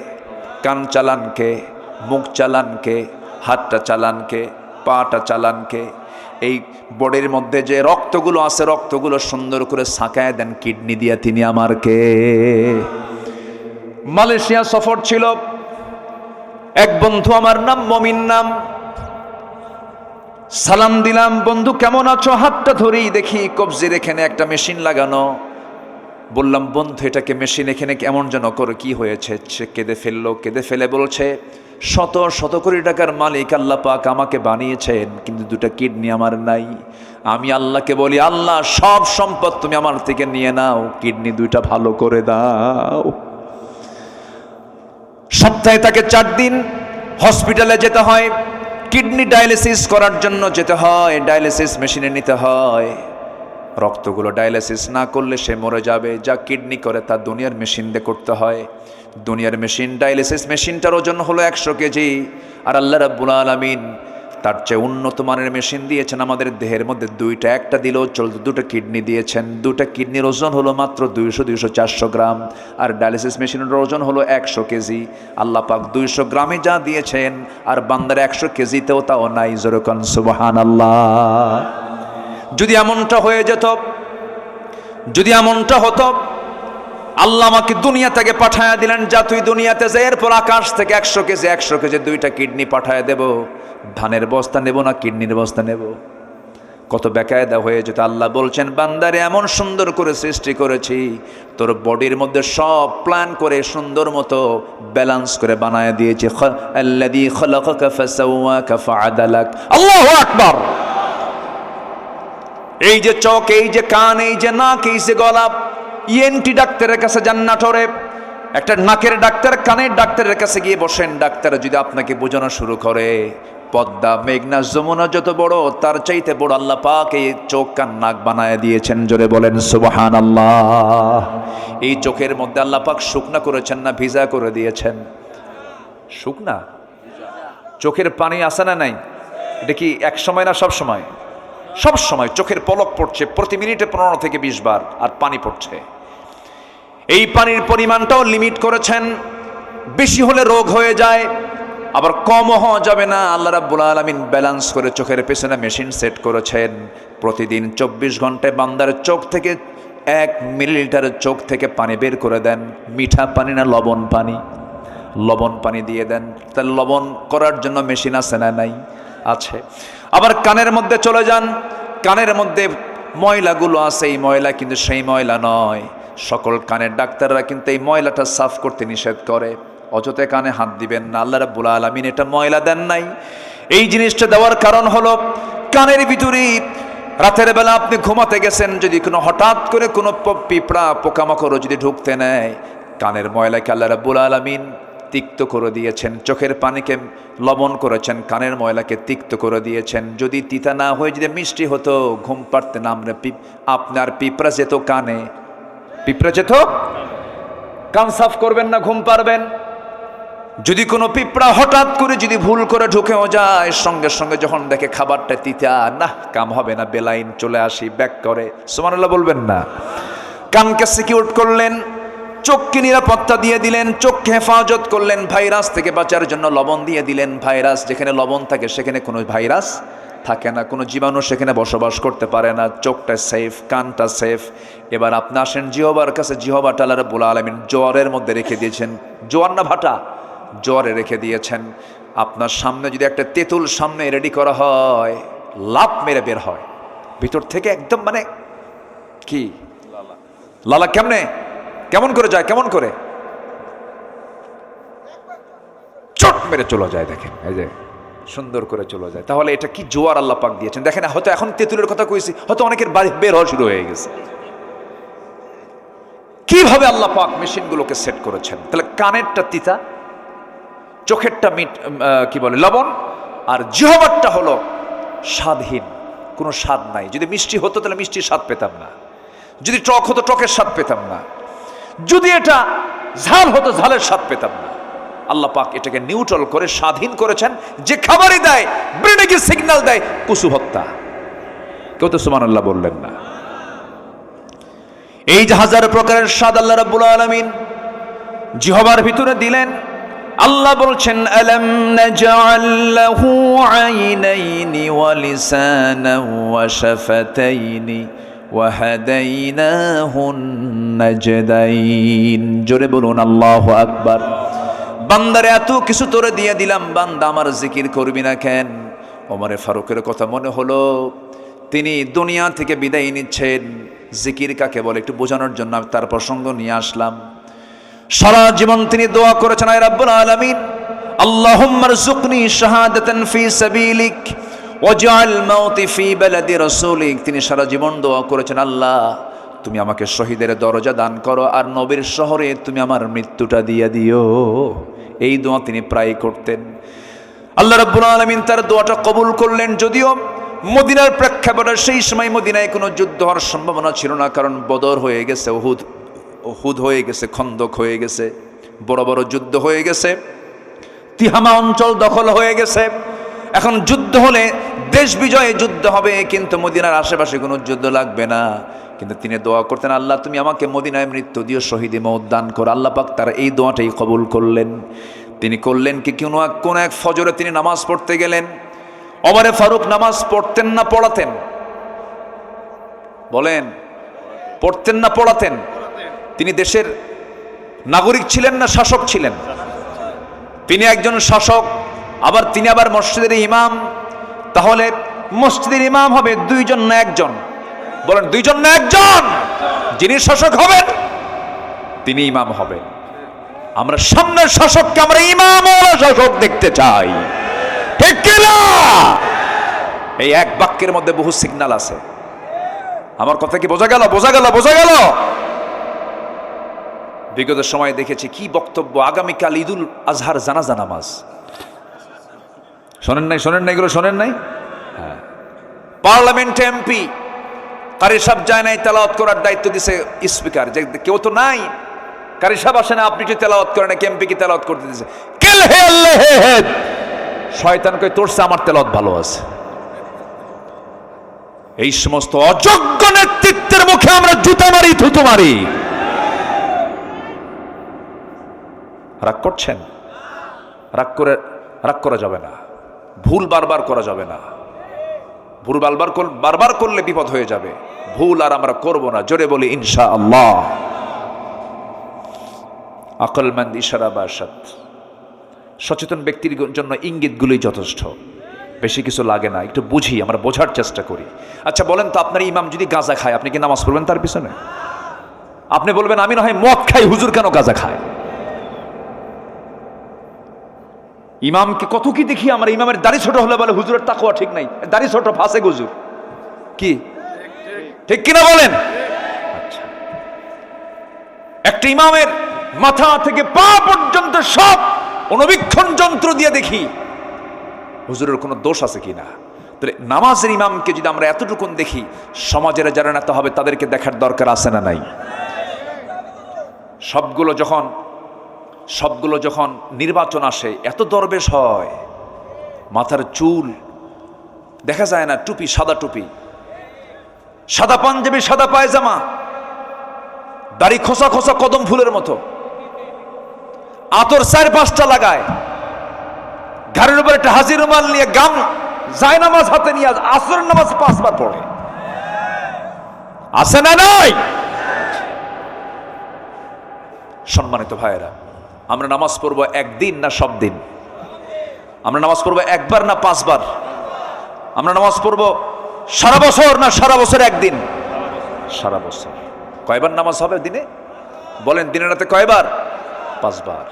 S1: কান চালান কে? মুখ চালান কে? হাতটা চালান কে? পাটা চালান কে? এই বডির মধ্যে যে রক্তগুলো আছে, রক্তগুলো সুন্দর করে ছাকায় দেন কিডনি দিয়া, তিনি আমার কে? মালয়েশিয়া সফর ছিল, এক বন্ধু আমার, নাম মমিন নাম। সালাম দিলাম, বন্ধু কেমন আছো? হাতটা ধরেই দেখি কবজির এখানে একটা মেশিন লাগানো। বললাম, বন্ধু এটাকে মেশিন এখানে কেমন যেন করে, কি হয়েছে? সে কেঁদে ফেললো, কেঁদে ফেলে বলছে, শত শত কোটি টাকার মালিক আল্লাহ পাক আমাকে বানিয়েছেন, কিন্তু দুটা কিডনি আমার নাই। আমি আল্লাহকে বলি, আল্লাহ সব সম্পদ তুমি আমার থেকে নিয়ে নাও, কিডনি দুইটা ভালো করে দাও। সপ্তাহে তাকে 4 দিন হসপিটালে যেতে হয়, কিডনি ডায়ালিসিস করার জন্য যেতে হয়, ডায়ালিসিস মেশিনে নিতে হয়। রক্তগুলো ডায়ালিসিস না করলে সে মরে যাবে, যা কিডনি করে তা দুনিয়ার মেশিন দিয়ে করতে হয়। দুনিয়ার মেশিন, ডায়ালিসিস মেশিনটার ওজন হলো 100 কেজি। আর আল্লাহ রাব্বুল আলামিন তার চেয়ে উন্নত মানের মেশিন দিয়েছেন আমাদের দেহের মধ্যে। দুইটা, একটা দিলেও চলতো, দুটো কিডনি দিয়েছেন। দুটা কিডনির ওজন হলো মাত্র 200-400 গ্রাম, আর ডায়ালিসিস মেশিনের ওজন হলো 100 কেজি। আল্লাহ পাক 200 গ্রামে যা দিয়েছেন, আর বান্দার 100 কেজিতেও তাও নাই। জোরে কোন সুবহানাল্লাহ। যদি এমনটা হয়ে যেত, যদি এমনটা হতো, আল্লাহ আমাকে দুনিয়া থেকে পাঠায়া দিলেন, যা তুই দুনিয়াতে যা, এরপর আকাশ থেকে 100 কেজি দুইটা কিডনি পাঠায়া দেব। ধানের বস্তা নেব না কিডনির বস্তা নেব? কত বেকায়দা হয়ে যেত। আল্লাহ বলছেন, বান্দারে এমন সুন্দর করে সৃষ্টি করেছি, তোর বডির মধ্যে সব প্ল্যান করে সুন্দর মতো ব্যালেন্স করে বানায় দিয়েছি। আল্লাযী খালাকাকা ফাসাওয়াকা ফাআদালাক। আল্লাহু আকবার। এই যে চোখ, এই যে কান, এই যে নাক, এই যে গলা, ইএনটি ডাক্তারের কাছে যান নাটোরে, একটা নাকের ডাক্তার, কানের ডাক্তারের কাছে গিয়ে বসেন। ডাক্তার যদি আপনাকে বোঝানো শুরু করে, পদ্মা, মেঘনা, যমুনা যত বড়, তার চাইতে বড় আল্লাহ পাক এই চোখ কান নাক বানায় দিয়েছেন। জোরে বলেন সুবহানাল্লাহ। এই চোখের মধ্যে আল্লাহ পাক শুকনা করেছেন না ভিজা করে দিয়েছেন? শুকনা। চোখের পানি আসে না নাই? এটা কি এক সময় না সব সময়? সব সময় চোখের পলক পড়ছে, প্রতি মিনিটে 15 থেকে 20 বার, আর পানি পড়ছে। এই পানির পরিমাণটাও লিমিট করেছেন, বেশি হলে রোগ হয়ে যায়, আবার কমও হওয়া যাবে না। আল্লাহ রাব্বুল আলামিন ব্যালেন্স করে চোখের পেছনে মেশিন সেট করেছেন। প্রতিদিন 24 ঘন্টায় বান্দার চোখ থেকে 1 মিলিলিটার চোখ থেকে পানি বের করে দেন। মিঠা পানি না লবণ পানি? লবণ পানি দিয়ে দেন। তাহলে লবণ করার জন্য মেশিন আছে না নাই? আছে। আবার কানের মধ্যে চলে যান, কানের মধ্যে ময়লাগুলো আছে, এই ময়লা কিন্তু সেই ময়লা নয়। সকল কানের ডাক্তাররা কিন্তু এই ময়লাটা সাফ করতে নিষেধ করে। অযথা কানে হাত দিবেন না, আল্লাহ রাব্বুল আলামিন এটা ময়লা দেন নাই। এই জিনিসটা দেওয়ার কারণ হলো, কানের ভিতরে রাতের বেলা আপনি ঘুমাতে গেছেন, যদি কোনো হঠাৎ করে কোনো পিঁপড়া পোকামাকড় যদি ঢুকতে নেয়, কানের ময়লাকে আল্লাহ রাব্বুল আলামিন তিক্ত করে দিয়েছেন। চোখের পানিকে লবণ করেছেন, কানের ময়লাকে তিক্ত করে দিয়েছেন। যদি তিতা না হয়ে যদি মিষ্টি হতো, ঘুম পাড়তে না আপনার পিঁপড়া যেত কানে, পিঁপড়া যেত। কান সাফ করবেন না, ঘুম পারবেন? যদি কোনো পিঁপড়া হঠাৎ করে যদি ভুল করে ঢুকেও যায়, সঙ্গে সঙ্গে যখন দেখে খাবারটা তিতা, না কাম হবে না, বেলাইন চলে আসি, ব্যাক করে। সুবহানাল্লাহ বলবেন না? কানকে সিকিউর করলেন, চোখকে নিরাপত্তা দিয়ে দিলেন, চোখকে হেফাজত করলেন, ভাইরাস থেকে বাঁচার জন্য লবণ দিয়ে দিলেন। ভাইরাস, যেখানে লবণ থাকে সেখানে কোনো ভাইরাস থাকে না, কোনো জীবাণু সেখানে বসবাস করতে পারে না। চোখটা সেফ, কানটা সেফ। এবার আপনি আসেন জিহবার কাছে। জিহবাটা আল্লাহ রাব্বুল আলামিন জোয়ারের মধ্যে রেখে দিয়েছেন। জোয়ার না ভাটা? জোয়ারে রেখে দিয়েছেন। আপনার সামনে যদি একটা তেঁতুল সামনে রেডি করা হয়, লাফ মেরে বের হয় ভিতর থেকে, একদম মানে কি লালা, কেমনে, কেমন করে যায়, কেমন করে চট মেরে চলে যায়। দেখেন এই যে সুন্দর করে চলে যায়। তাহলে এটা কি জোয়ার আল্লাহ পাক দিয়েছেন। দেখেন, হয়তো এখন তেঁতুলের কথা কইছি, হয়তো অনেকের বের হওয়া শুরু হয়ে গেছে। কিভাবে আল্লাহ পাক মেশিনগুলোকে সেট করেছেন। তাহলে কানেরটা তিতা, চোখেরটা কি বলে লবণ, আর জিহ্বারটা হলো স্বাদহীন, কোনো স্বাদ নাই। যদি মিষ্টি হতো তাহলে মিষ্টির স্বাদ পেতাম না, যদি টক হতো টকের স্বাদ পেতাম না, যদি এটা ঝাল হতো ঝালের স্বাদ পেতাম না। আল্লাহ পাক এটাকে নিউট্রাল করে স্বাধীন করেছেন। যে খাবারই দেয় ব্রেনে কি সিগন্যাল দেয়, কুসু হত্যা। কেউ তো সুবহানাল্লাহ বললেন না? এই যে হাজার প্রকারের স্বাদ আল্লাহ রাব্বুল আলামিন জিহ্বার ভিতরে দিলেন। আল্লাহ বলছেন আলাম নাজআল লাহু আইনাইনি ওয়া লিসানান ওয়া শাফাতাইনি ওয়া হাদাইনাহুন নাজদাইন। জোরে বলুন আল্লাহু আকবার। বান্দারে এত কিছু তোরে দিয়ে দিলাম, বান্দা আমার জিকির করবি না কেন? ওমরে ফারুকের কথা মনে হলো, তিনি দুনিয়া থেকে বিদায় নিচ্ছেন। জিকির কাকে বলে একটু বোঝানোর জন্য আমি তার প্রসঙ্গ নিয়ে আসলাম। সারা জীবন তিনি দোয়া করেছেন, আয় রাব্বুল আলামিন আল্লাহুম্মা রযুকনি শাহাদাতান ফি সাবিলিক ওয়াজআল মাউতি ফি বালাদি রাসূলিক। তিনি সারা জীবন দোয়া করেছেন, আল্লাহ তুমি আমাকে শহীদের দরজা দান করো, আর নবীর শহরে তুমি আমার মৃত্যুটা দিয়ে দিও। এই দোয়া তিনি প্রায় করতেন। আল্লাহ রাব্বুল আলামিন তার দোয়াটা কবুল করলেন। যদিও মদিনার প্রেক্ষাপটে সেই সময় মদিনায় কোনো যুদ্ধ হওয়ার সম্ভাবনা ছিল না, কারণ বদর হয়ে গেছে, উহুদ হয়ে গেছে, খন্দক হয়ে গেছে, বড় বড় যুদ্ধ হয়ে গেছে, তিহামা অঞ্চল দখল হয়ে গেছে। এখন যুদ্ধ হলে দেশ বিজয়ে যুদ্ধ হবে, কিন্তু মদিনার আশেপাশে কোনো যুদ্ধ লাগবে না। কিন্তু তিনি দোয়া করতেন, আল্লাহ তুমি আমাকে মদিনায় মৃত্যু দিও, শহীদে মওত দান করো। আল্লাহ পাক তার এই দোয়াটাই কবুল করলেন। তিনি করলেন কি, কোন এক ফজরে তিনি নামাজ পড়তে গেলেন। ওমরে ফারুক নামাজ পড়তেন না পড়াতেন? বলেন, পড়তেন না পড়াতেন? তিনি দেশের নাগরিক ছিলেন না শাসক ছিলেন? তিনি একজন শাসক, আবার তিনি আবার মসজিদের ইমাম। তাহলে মসজিদের ইমাম হবে দুইজন না একজন? বলেন, দুইজন না একজন? যিনি শাসক হবেন তিনি ইমাম হবেন। আমরা সামনের শাসককে আমরা ইমাম ওয়ালা শাসক দেখতে চাই, ঠিক কিনা? এই এক বাক্যের মধ্যে বহু সিগন্যাল আছে। আমার কথা কি বোঝা গেল? বোঝা গেল? বোঝা গেল? বিগত সময়ে দেখেছি কি বক্তব্য। আগামীকাল ঈদুল আজহার জানাজা নামাজ, শোনেন নাই? শোনেন নাই? এগুলো শোনেন নাই? হ্যাঁ, পার্লামেন্টে এমপি কারি সাহেব যায় নাই, তেলাওয়াত করার দায়িত্ব দিছে স্পিকার। যে কেউ তো নাই, কারি সাহেব আসে না, আপনি কি তেলাওয়াত করেন? এমপি কি তেলাওয়াত করতে দিছে? কেল হে আল্লাহ হে, শয়তান কই তোরছে আমার তেলাওয়াত ভালো আছে। এই সমস্ত অযোগ্য নেতৃত্বের মুখে আমরা জুতা মারি, থুতু মারি। রাগ করছেন? রাগ করা যাবে না। ভুল বারবার করা যাবে না। ভুল বারবার করলে বিপদ হয়ে যাবে। ভুল আর আমরা করব না। জোরে বলি ইনশাআল্লাহ। আকলমন্দ ইশারা বাসাত। সচেতন ব্যক্তির জন্য ইঙ্গিতগুলোই যথেষ্ট, বেশি কিছু লাগে না। একটু বুঝি, আমরা বোঝার চেষ্টা করি। আচ্ছা বলেন তো, আপনার ইমাম যদি গাঁজা খায়, আপনি কি নামাজ পড়বেন তার পিছনে? আপনি বলবেন আমি না হয় মদ খাই, হুজুর কেন গাঁজা খায়? ইমামকে কত কি দেখি আমরা। ইমামের দাড়ি ছোট হলে বলে হুজুরের তাকওয়া ঠিক নাই, দাড়ি ছোট ফাঁসে হুজুর। কি ঠিক কিনা বলেন? আচ্ছা, একটা ইমামের মাথা থেকে পা পর্যন্ত সব অনুবীক্ষণ যন্ত্র দিয়ে দেখি হুজুরের কোনো দোষ আছে কিনা। তাহলে নামাজের ইমামকে যদি আমরা এতটুকুন দেখি, সমাজের যারা নেতা হবে তাদেরকে দেখার দরকার আছে না নাই? সবগুলো যখন নির্বাচন আসে, এত দরবেশ হয়, মাথার চুল দেখা যায় না, টুপি সাদা টুপি, সাদা পাঞ্জাবি, সাদা পায়জামা, দাড়ি খোসা খোসা কদম ফুলের মতো, আতর 4-5টা লাগায়, ঘাড়ের উপর একটা হাজির রুমাল নিয়ে গাম যায় নামাজ হাতে নিয়ে আসরের নামাজ 5 বার পড়ে। আছে না নাই? সম্মানিত ভাইয়েরা, আমরা নামাজ পড়বো একদিন না সব দিন? আমরা নামাজ পড়বো একবার না 5 বার? আমরা নামাজ পড়বো সারা বছর না সারা বছর একদিন? সারা বছর। কয়বার নামাজ হবে দিনে? বলেন, দিনে রাতে কয়বার? 5 বার।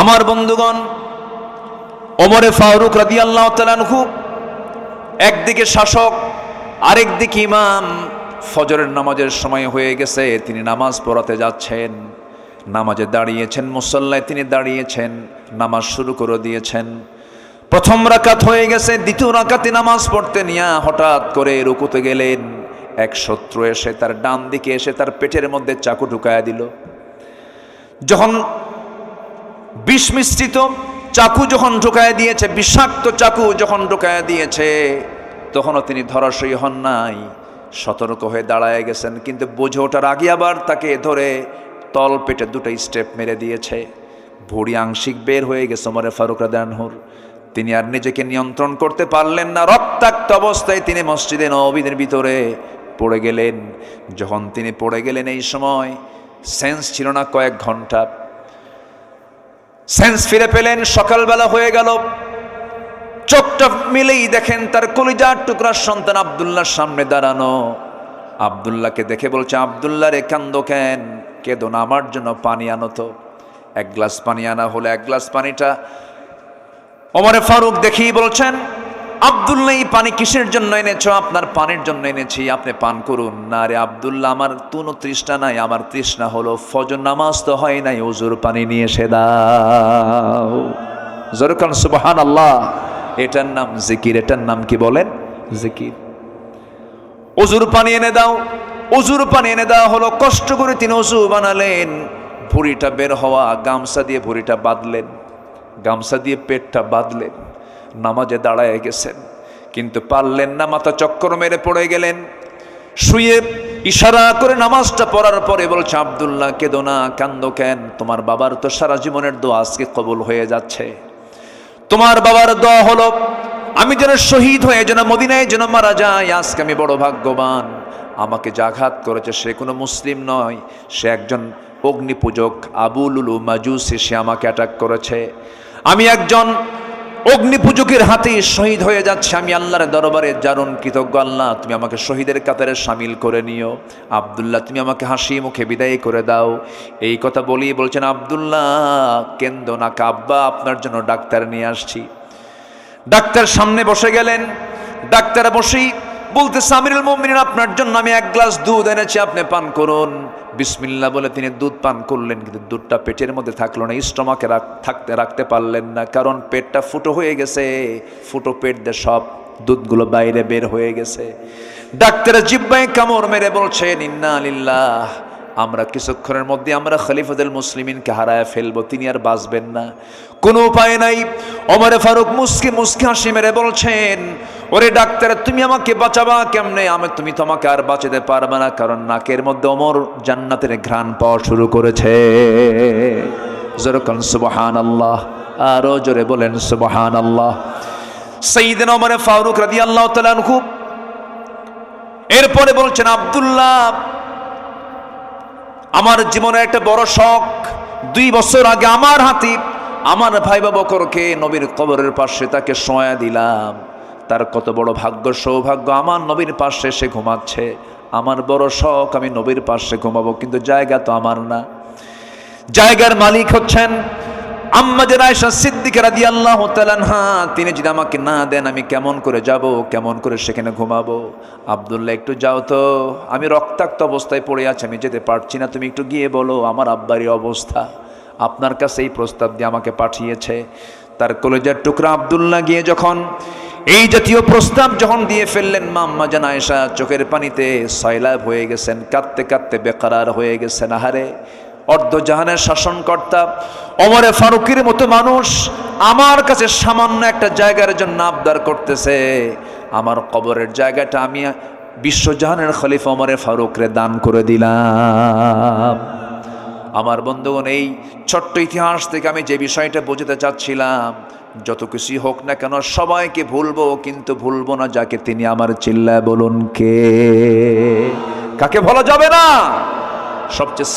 S1: আমার বন্ধুগণ, ওমরে ফারুক রাদিয়াল্লাহু তাআলা আনহু একদিকে শাসক, আরেকদিকে ইমাম। ফজরের নামাজের সময় হয়ে গেছে, তিনি নামাজ পড়াতে যাচ্ছেন। নামাজে দাঁড়িয়েছেন, মুসল্লায় তিনি দাঁড়িয়েছেন, নামাজ শুরু করে দিয়েছেন। প্রথম রাকাত হয়ে গেছে, দ্বিতীয় রাকাতে নামাজ পড়তে নিয়ে হঠাৎ করে রুকুতে গেলেন। এক শত্রু এসে তার ডান দিকে এসে তার পেটের মধ্যে চাকু ঢুকায়া দিল। যখন বিষ মিশ্রিত চাকু যখন ঢুকায়া দিয়েছে, বিষাক্ত চাকু যখন ঢুকায়া দিয়েছে, তখনও তিনি ধরাশয়ী হন নাই, সতর্ক হয়ে দাঁড়ায় গেছেন। কিন্তু বুঝে ওঠার আগে আবার তাকে ধরে তল পেটে 2টা স্টেপ মেরে দিয়েছে, ভুঁড়ি আংশিক বের হয়ে গেছে ওমরে ফারুক রাদিয়াল্লাহু আনহুর। তিনি আর নিজেকে নিয়ন্ত্রণ করতে পারলেন না, রক্তাক্ত অবস্থায় তিনি মসজিদে নববীর ভিতরে পড়ে গেলেন। যখন তিনি পড়ে গেলেন এই সময় সেন্স ছিল না, কয়েক ঘন্টা সেন্স ফিরে পেলেন। সকালবেলা হয়ে গেল, চোখটা মিলেই দেখেন তার কলিজার টুকরার সন্তান আব্দুল্লাহর সামনে দাঁড়ানো। আব্দুল্লাহকে দেখে বলছে, আব্দুল্লাহ রে কান্দো কেন? কেঁদো না, আমার জন্য পানি আনো তো। 1 গ্লাস পানি আনা হলো। 1 গ্লাস পানিটা ওমরে ফারুক দেখেই বলছেন, আব্দুল্লাহ এই পানি কিসের জন্য এনেছো? আপনার পানির জন্য এনেছি, আপনি পান করুন। না রে আব্দুল্লাহ, আমার কোনো তৃষ্ণা নাই, আমার তৃষ্ণা হলো ফজর নামাজ তো হয় নাই, ওযুর পানি নিয়ে এসে দাও। জোরকান সুবহানাল্লাহ। এটার নাম জিকির। এটার নাম কি বলেন? জিকির। ওযুর পানি এনে দাও। ওযুর পানি এনে দেওয়া হলো। কষ্ট করে তিনি ওযু বানালেন। ভুঁড়িটা বের হওয়া, গামছা দিয়ে ভুঁড়িটা বাঁধলেন, গামছা দিয়ে পেটটা বাঁধলেন। নামাজে দাঁড়ায় গেছেন, কিন্তু পারলেন না, মাথা চক্কর মেরে পড়ে গেলেন। শুয়ে ইশারা করে নামাজটা পড়ার পরে বলছে, আব্দুল্লাহ কেঁদো না, কান্দো কেন? তোমার বাবার তো সারা জীবনের দোয়া আজকে কবুল হয়ে যাচ্ছে। তোমার বাবার দোয়া হলো আমি যেন শহীদ হয়ে যেন মদিনায় যেন মারা যাই। আজকে আমি বড় ভাগ্যবান। আমাকে যে আঘাত করেছে সে কোনো মুসলিম নয়, সে একজন অগ্নিপূজক, আবু লুলু মাজুসি, সে আমাকে অ্যাটাক করেছে। আমি একজন অগ্নিপূজকের হাতে শহীদ হয়ে যাচ্ছে। আমি আল্লাহর দরবারে দারুণ কৃতজ্ঞ। আল্লাহ তুমি আমাকে শহীদের কাতারে শামিল করে নিও। আব্দুল্লাহ তুমি আমাকে হাসি মুখে বিদায় করে দাও। এই কথা বলিয়ে বলছেন, আব্দুল্লাহ কেন্দ্র না, আব্বা আপনার জন্য ডাক্তার নিয়ে আসছি। ডাক্তার সামনে বসে গেলেন। ডাক্তার বসেই বলতেছে, আমিরুল মুমিনিন আপনার জন্য আমি 1 গ্লাস দুধ এনেছি, আপনি পান করুন। বিসমিল্লাহ বলে তিনি দুধ পান করলেন, কিন্তু দুধটা পেটের মধ্যে থাকলো না, স্টমাকে রাখতে পারলেন না, কারণ পেটটা ফুটো হয়ে গেছে। ফুটো পেট দিয়ে সব দুধগুলো বাইরে বের হয়ে গেছে। ডাক্তারের জিহ্বায় কামড় মেরে বলছেন, ইন্না লিল্লাহ, আমরা কিছুক্ষণের মধ্যে আমরা খলিফাতুল মুসলিমিনকে হারায় ফেলবো, তিনি আর বাঁচবেন না, কোনো উপায় নাই। ওমরে ফারুক মুস্কি মুস্কি হাসি মেরে বলছেন, ওরে ডাক্তার তুমি আমাকে বাঁচাবা কেমনে? তুমি তোমাকে আর বাঁচাতে পারবে না, কারণ নাকের মধ্যে ওমর জান্নাতের ঘ্রাণ পাওয়া শুরু করেছে। জোরে বলেন সুবহানাল্লাহ, আরো জোরে বলেন সুবহানাল্লাহ। সাইয়েদনা ওমর ফারুক রাদিয়াল্লাহু তাআলা আনহু এরপরে বলছেন, আব্দুল্লাহ আমার জীবনের একটা বড় শখ, 2 বছর আগে আমার হাতে আমার ভাই বকরকে নবীর কবরের পাশে তাকে শোয়া দিলাম। তার কত বড় ভাগ্য সৌভাগ্য, আমার নবীর পাশে সে ঘুমাচ্ছে। আমার বড় শখ আমি নবীর পাশে ঘুমাবো, কিন্তু জায়গা তো আমার না। জায়গার মালিক হচ্ছেন আম্মা জান আয়েশা সিদ্দিকা রাদিয়াল্লাহু তাআলা আনহা। তিনি যদি আমাকে না দেন আমি কেমন করে যাব, কেমন করে সেখানে ঘুমাবো? আব্দুল্লাহ একটু যাও তো, আমি রক্তাক্ত অবস্থায় পড়ে আছি, আমি যেতে পারছি না, তুমি একটু গিয়ে বলো আমার আব্বারই অবস্থা, আপনার কাছে এই প্রস্তাব দিয়ে আমাকে পাঠিয়েছে। তার কলেজের টুকরা আব্দুল্লাহ গিয়ে যখন এই জাতীয় প্রস্তাব যখন দিয়ে ফেললেন, মা আম্মা জান আয়েশা চোখের পানিতে সয়লাব হয়ে গেছেন, কাঁদতে কাঁদতে বেকারার হয়ে গেছেন। আহারে, অর্ধজাহানের শাসনকর্তা ওমরে ফারুকের মতো মানুষ আমার কাছে সামান্য একটা জায়গার জন্য আবদার করতেছে, আমার কবরের জায়গাটা আমি বিশ্বজাহানের খলিফা ওমরে ফারুকরে দান করে দিলাম। আমার বন্ধুগণ, এই ছোট্ট ইতিহাস থেকে আমি যে বিষয়টা বোঝাতে চাচ্ছিলাম, যত কিছুই হোক না কেন সবাইকে ভুলবো, কিন্তু ভুলবো না যাকে তিনি আমার চিল্লায় বলুন কে? কাকে ভোলা যাবে না? সবচেয়ে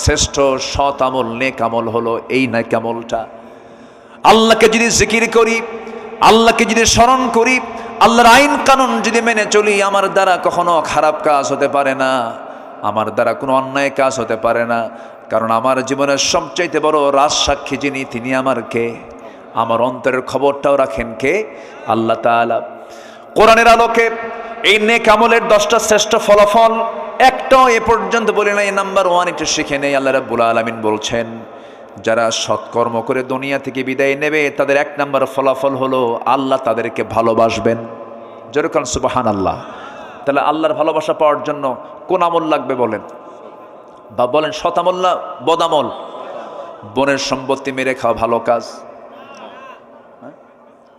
S1: শ্রেষ্ঠ সৎ আমল, নেক আমল হলো এই নেক আমলটা। আল্লাহকে যদি জিকির করি, আল্লাহকে যদি স্মরণ করি, আল্লাহর আইন কানুন যদি মেনে চলি, আমার দ্বারা কখনো খারাপ কাজ হতে পারে না, আমার দ্বারা কোনো অন্যায় কাজ হতে পারে না। কারণ আমার জীবনের সবচাইতে বড় রাজসাক্ষী যিনি, তিনি আমার কে? আমার অন্তরের খবরটাও রাখেন কে? আল্লাহ তাআলা। কোরআনের আলোকে এই নেক আমলের 10টা শ্রেষ্ঠ ফলাফল একটাও এ পর্যন্ত বলি নাই। নাম্বার 1 একটু শিখে নেই। আল্লাহ রাব্বুল আলামিন বলছেন, যারা সৎকর্ম করে দুনিয়া থেকে বিদায় নেবে তাদের 1 নাম্বার ফলাফল হলো আল্লাহ তাদেরকে ভালোবাসবেন। যেরকম সুবহানাল্লাহ। তাহলে আল্লাহর ভালোবাসা পাওয়ার জন্য কোন আমল লাগবে বলেন? বা বলেন, সৎ আমল না বদ আমল? বনের সম্পত্তি মেরে খাওয়া ভালো কাজ?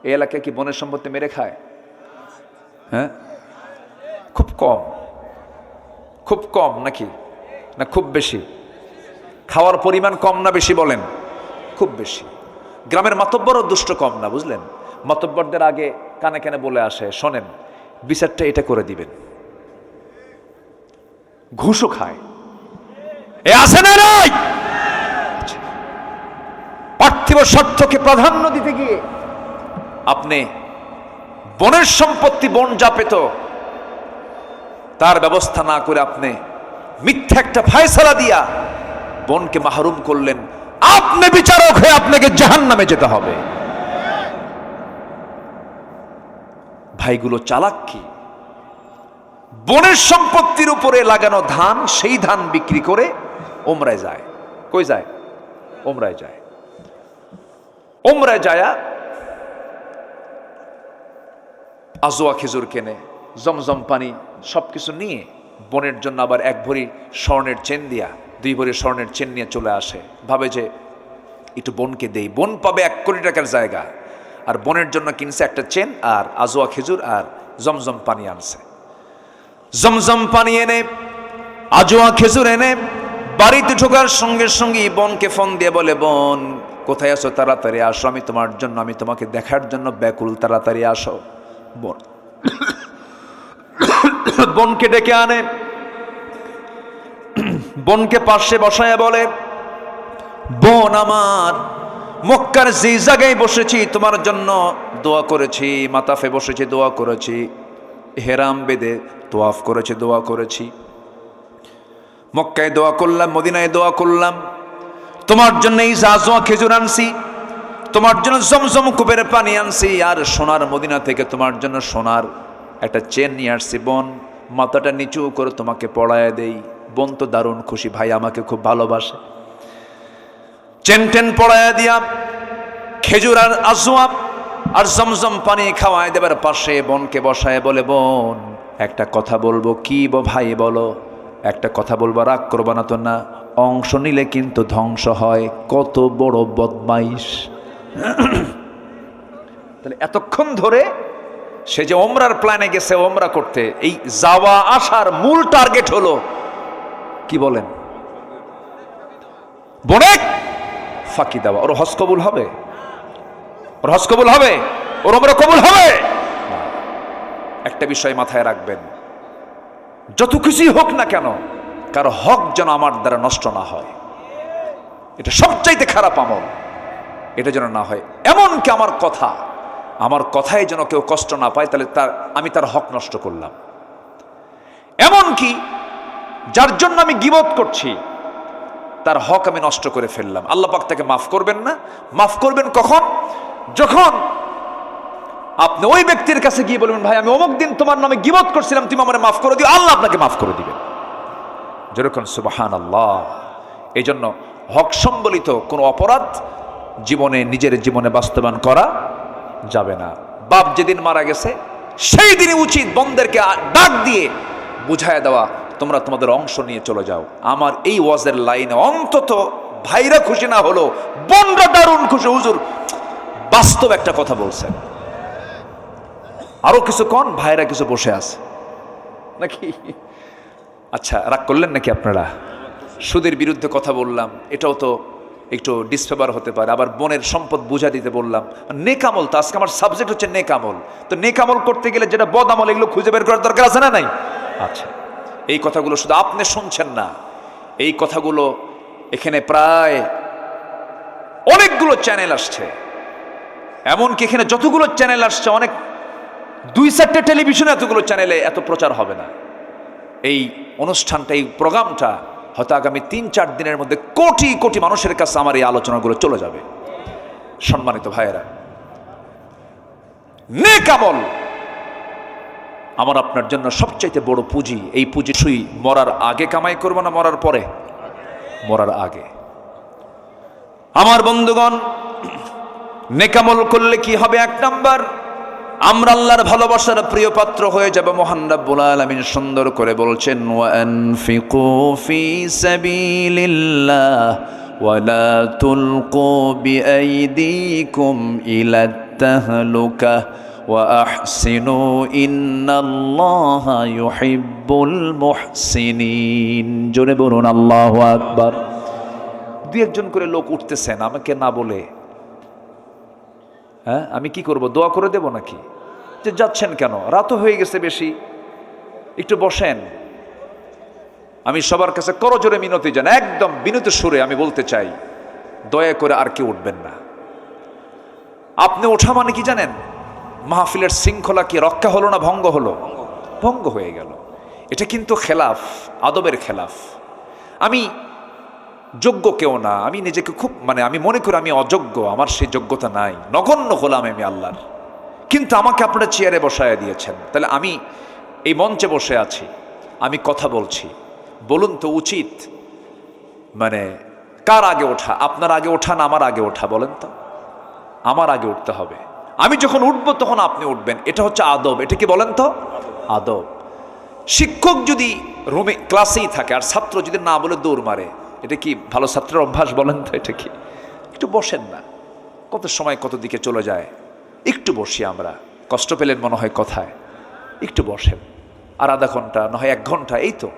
S1: এই এলাকায় কি বনের সম্পত্তি মেরে খায়? হ্যাঁ, খুব কম। খুব কম নাকি না খুব বেশি? খাওয়ার পরিমাণ কম না বেশি বলেন? খুব বেশি। গ্রামের মাতব্বরও দুষ্ট কম না, বুঝলেন? মাতব্বরদের আগে কানে কানে বলে আসে, শোনেন বিচারটা এটা করে দিবেন। ঘুষও খায়, এ আছে না নাই? পার্থিব স্বার্থকে প্রাধান্য দিতে গিয়ে আপনি বনের সম্পত্তি বন যা পেত তার ব্যবস্থা না করে আপনি মিথ্যা একটা ফায়সালা দিয়া বনকে মাহরুম করলেন। আপনি বিচারক হয়ে আপনাকে জাহান্নামে যেতে হবে। ভাইগুলো চালাক কি? বনের সম্পত্তির উপরে লাগানো ধান, সেই ধান বিক্রি করে ওমরায় যায়। কই যায়? ওমরায় যায়। ওমরায় যায় আজোয়া খেজুর কেনে, জমজম পানি সবকিছু নিয়ে বোনের জন্য আবার 1 ভরি স্বর্ণের চেন দিয়া 2 ভরি স্বর্ণের চেন নিয়ে চলে আসে। ভাবে যে একটু বোনকে দেই, বোন পাবে 1 কোটি টাকার জায়গা। আর বোনের জন্য কিনছে একটা চেন আর আজোয়া খেজুর আর জমজম পানি আনছে। জমজম পানি এনে আজোয়া খেজুর এনে বাড়িতে ঢোকার সঙ্গে সঙ্গে বোনকে ফোন দিয়ে বলে, বোন কোথায় আছো? তাড়াতাড়ি আসো, আমি তোমার জন্য, আমি তোমাকে দেখার জন্য ব্যাকুল, তাড়াতাড়ি আসো। বোন বোনকে ডেকে আনে, বোনকে পাশে বসায় বলে, বোন আমার, মক্কার যে জায়গায় বসেছি তোমার জন্য দোয়া করেছি, মাতাফে বসেছি দোয়া করেছি, হেরাম বেদে তোয়াফ করেছি দোয়া করেছি, মক্কায় দোয়া করলাম, মদিনায় দোয়া করলাম, তোমার জন্য এই আজোয়া খেজুর আনছি, তোমার জন্য জমজম কূপের পানি আনছি, আর সোনার মদিনা থেকে তোমার জন্য সোনার একটা চেন নিয়ে আসছি। বোন মাথাটা নিচু করে তোমাকে পড়ায় দেই। বোন তো দারুণ খুশি, ভাই আমাকে খুব ভালোবাসে। চেন টেন পড়ায় দিয়া খেজুর আর আজওয়া আর জমজম পানি খাওয়ায় দেবার পাশে বোনকে বসায় বলে, বোন একটা কথা বলবো। কি ভাই বলো? একটা কথা বলবো, রাগ করবা না তো? না, অংশ নিলে কিন্তু ধ্বংস হয়। কত বড় বদমাইশ! তাহলে এতক্ষণ ধরে সে যে ওমরার প্ল্যানে গেছে ওমরা করতে, এই যাওয়া আসার মূল টার্গেট হলো কি বলেন? বোনে ফাঁকি দেওয়া। ওর হজ কবুল হবে? ওর হজ কবুল হবে? ওর ওমরা কবুল হবে? একটা বিষয় মাথায় রাখবেন, যত কিছুই হোক না কেন কারো হক যেন আমার দ্বারা নষ্ট না হয়। এটা সবচাইতে খারাপ আমল, এটা যেন না হয়। এমনকি আমার কথায় যেন কেউ কষ্ট না পায়, তাহলে আমি তার হক নষ্ট করলাম। এমনকি যার জন্য আমি গীবত করছি তার হক আমি নষ্ট করে ফেললাম। আল্লাহ পাক তাকে মাফ করবেন না। মাফ করবেন কখন? যখন আপনি ওই ব্যক্তির কাছে গিয়ে বলবেন, ভাই আমি অমুক দিন তোমার নামে গীবত করছিলাম, তুমি আমারে মাফ করে দিও, আল্লাহ আপনাকে মাফ করে দিবেন। যেরকম সুবহানাল্লাহ। এই জন্য হক সম্বলিত কোনো অপরাধ নিজের জীবনে বাস্তবায়ন করা যাবে না। বাপ যেদিন মারা গেছে সেই দিনই উচিত বোনদেরকে ডাক দিয়ে বুঝায় দেওয়া, তোমরা তোমাদের অংশ নিয়ে চলে যাও। আমার এই ওয়াজের লাইনে অন্তত ভাইরা খুশি না হলো বোনরা দারুণ খুশি, হুজুর বাস্তব একটা কথা বলছেন। আরো কিছু কন, ভাইরা কিছু বসে আছে নাকি? আচ্ছা, রাগ করলেন নাকি আপনারা? সুদের বিরুদ্ধে কথা বললাম, এটাও তো একটু ডিসফেভার হতে পারে। আবার বোনের সম্পদ বুঝা দিতে বললাম। নেকামল তো আজকে আমার সাবজেক্ট হচ্ছে নেকামল। তো নেকামল করতে গেলে যেটা বদামল এগুলো খুঁজে বের করার দরকার আছে না নাই? আচ্ছা, এই কথাগুলো শুধু আপনি শুনছেন না, এই কথাগুলো এখানে প্রায় অনেকগুলো চ্যানেল আসছে। এমনকি এখানে যতগুলো চ্যানেল আসছে, অনেক 2-4টে টেলিভিশনে এতগুলো চ্যানেলে এত প্রচার হবে না। এই অনুষ্ঠানটা, এই প্রোগ্রামটা হয়তো আগামী 3-4 দিনের মধ্যে কোটি কোটি মানুষের কাছে আমার এই আলোচনাগুলো চলে যাবে। সম্মানিত ভাইয়েরা, নেক আমল আমার আপনার জন্য সবচাইতে বড় পুঁজি। এই পুঁজি শুই মরার আগে কামাই করব না মরার পরে? মরার আগে। আমার বন্ধুগণ, নেক আমল করলে কি হবে? 1 নাম্বার, আমরা আল্লাহর ভালোবাসার প্রিয় পাত্র হয়ে যাব। মহান রব্বুল আলামিন সুন্দর করে বলছেন, ওয়া আনফিকু ফি সাবিলিল্লাহ ওয়া লা তুলকু বিআইদিকুম ইলা তাহলুকা ওয়া আহসিনু ইন্নাল্লাহা ইউহিব্বুল মুহসিনিন। জোরে বলুন আল্লাহু আকবার। দুই একজন করে লোক উঠতেছেন আমাকে না বলে। হ্যাঁ, আমি কি করব, দোয়া করে দেব নাকি? যে যাচ্ছেন কেন, রাতও হয়ে গেছে বেশি, একটু বসেন। আমি সবার কাছে করজোরে মিনতি জান, একদম বিনীত সুরে আমি বলতে চাই, দয়া করে আর কেউ উঠবেন না। আপনি ওঠা মানে কি জানেন? মাহফিলের শৃঙ্খলা কি রক্ষা হলো না ভঙ্গ হলো? ভঙ্গ হয়ে গেল। এটা কিন্তু খেলাফ, আদবের খেলাফ। আমি যোগ্য কেউ না, আমি নিজেকে খুব আমি মনে করি আমি অযোগ্য, আমার সেই যোগ্যতা নাই, নগণ্য হলাম আমি আল্লাহর। কিন্তু আমাকে আপনারা চেয়ারে বসায় দিয়েছেন, তাহলে আমি এই মঞ্চে বসে আছি, আমি কথা বলছি। বলুন তো উচিত কার আগে ওঠা? আপনার আগে ওঠা না আমার আগে ওঠা? বলেন তো। আমার আগে উঠতে হবে। আমি যখন উঠবো তখন আপনি উঠবেন, এটা হচ্ছে আদব। এটা কি বলেন তো? আদব। শিক্ষক যদি রুমে ক্লাসেই থাকে আর ছাত্র যদি না বলে দৌড় মারে, এটা কি ভালো ছাত্রের অভ্যাস? বলেন তো এটা কি? একটু বসেন না, কত সময় কত দিকে চলে যায়। একটু বসি আমরা, কষ্ট পেলেন মনে হয় কথায়, একটু বসেন। আর আধা ঘন্টা না হয় 1 ঘন্টা, এই তো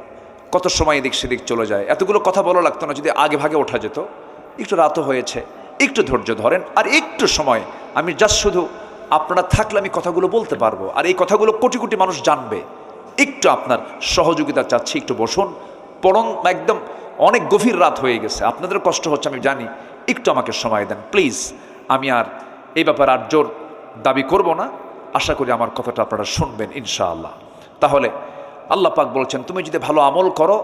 S1: কত সময় এদিক সেদিক চলে যায়। এতগুলো কথা বলা লাগতো না যদি আগে ভাগে ওঠা যেত। একটু রাতও হয়েছে, একটু ধৈর্য ধরেন আর একটু সময়। আমি জাস্ট শুধু আপনারা থাকলে আমি কথাগুলো বলতে পারবো, আর এই কথাগুলো কোটি কোটি মানুষ জানবে। একটু আপনার সহযোগিতা চাচ্ছি, একটু বসুন। পরং একদম অনেক গভীর রাত হয়ে গেছে, আপনাদের কষ্ট হচ্ছে আমি জানি, একটু আমাকে সময় দেন প্লিজ। আমি আর এই ব্যাপারে আর জোর দাবি করব না। আশা করি আমার কথাটা আপনারা শুনবেন ইনশাআল্লাহ। তাহলে আল্লাহ পাক বলছেন, তুমি যদি ভালো আমল করো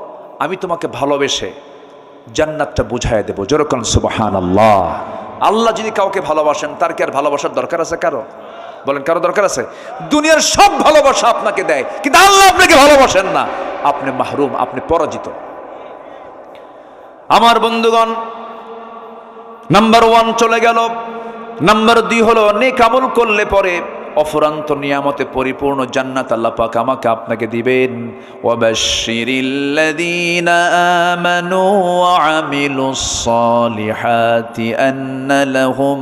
S1: আমি তোমাকে ভালোবেসে জান্নাতটা বুঝায় দেবো। যেরকম সুবহানাল্লাহ। আল্লাহ যদি কাউকে ভালোবাসেন তার কি আর ভালোবাসার দরকার আছে কারো? বলেন, কারো দরকার আছে? দুনিয়ার সব ভালোবাসা আপনাকে দেয়, কিন্তু আল্লাহ আপনাকে ভালোবাসেন না, আপনি মাহরুম, আপনি পরাজিত। আমার বন্ধুগণ, নাম্বার 1 চলে গেল। নাম্বার 2 হলো নেক আমল করলে পরে অফুরন্ত নিয়ামতে পরিপূর্ণ জান্নাত আল্লাহ পাক আমাকে আপনাকে দিবেন। ওয়াবাশশিরিল্লাযীনা আমানু ওয়া আমিলুস সালিহাতি আন্না লাহুম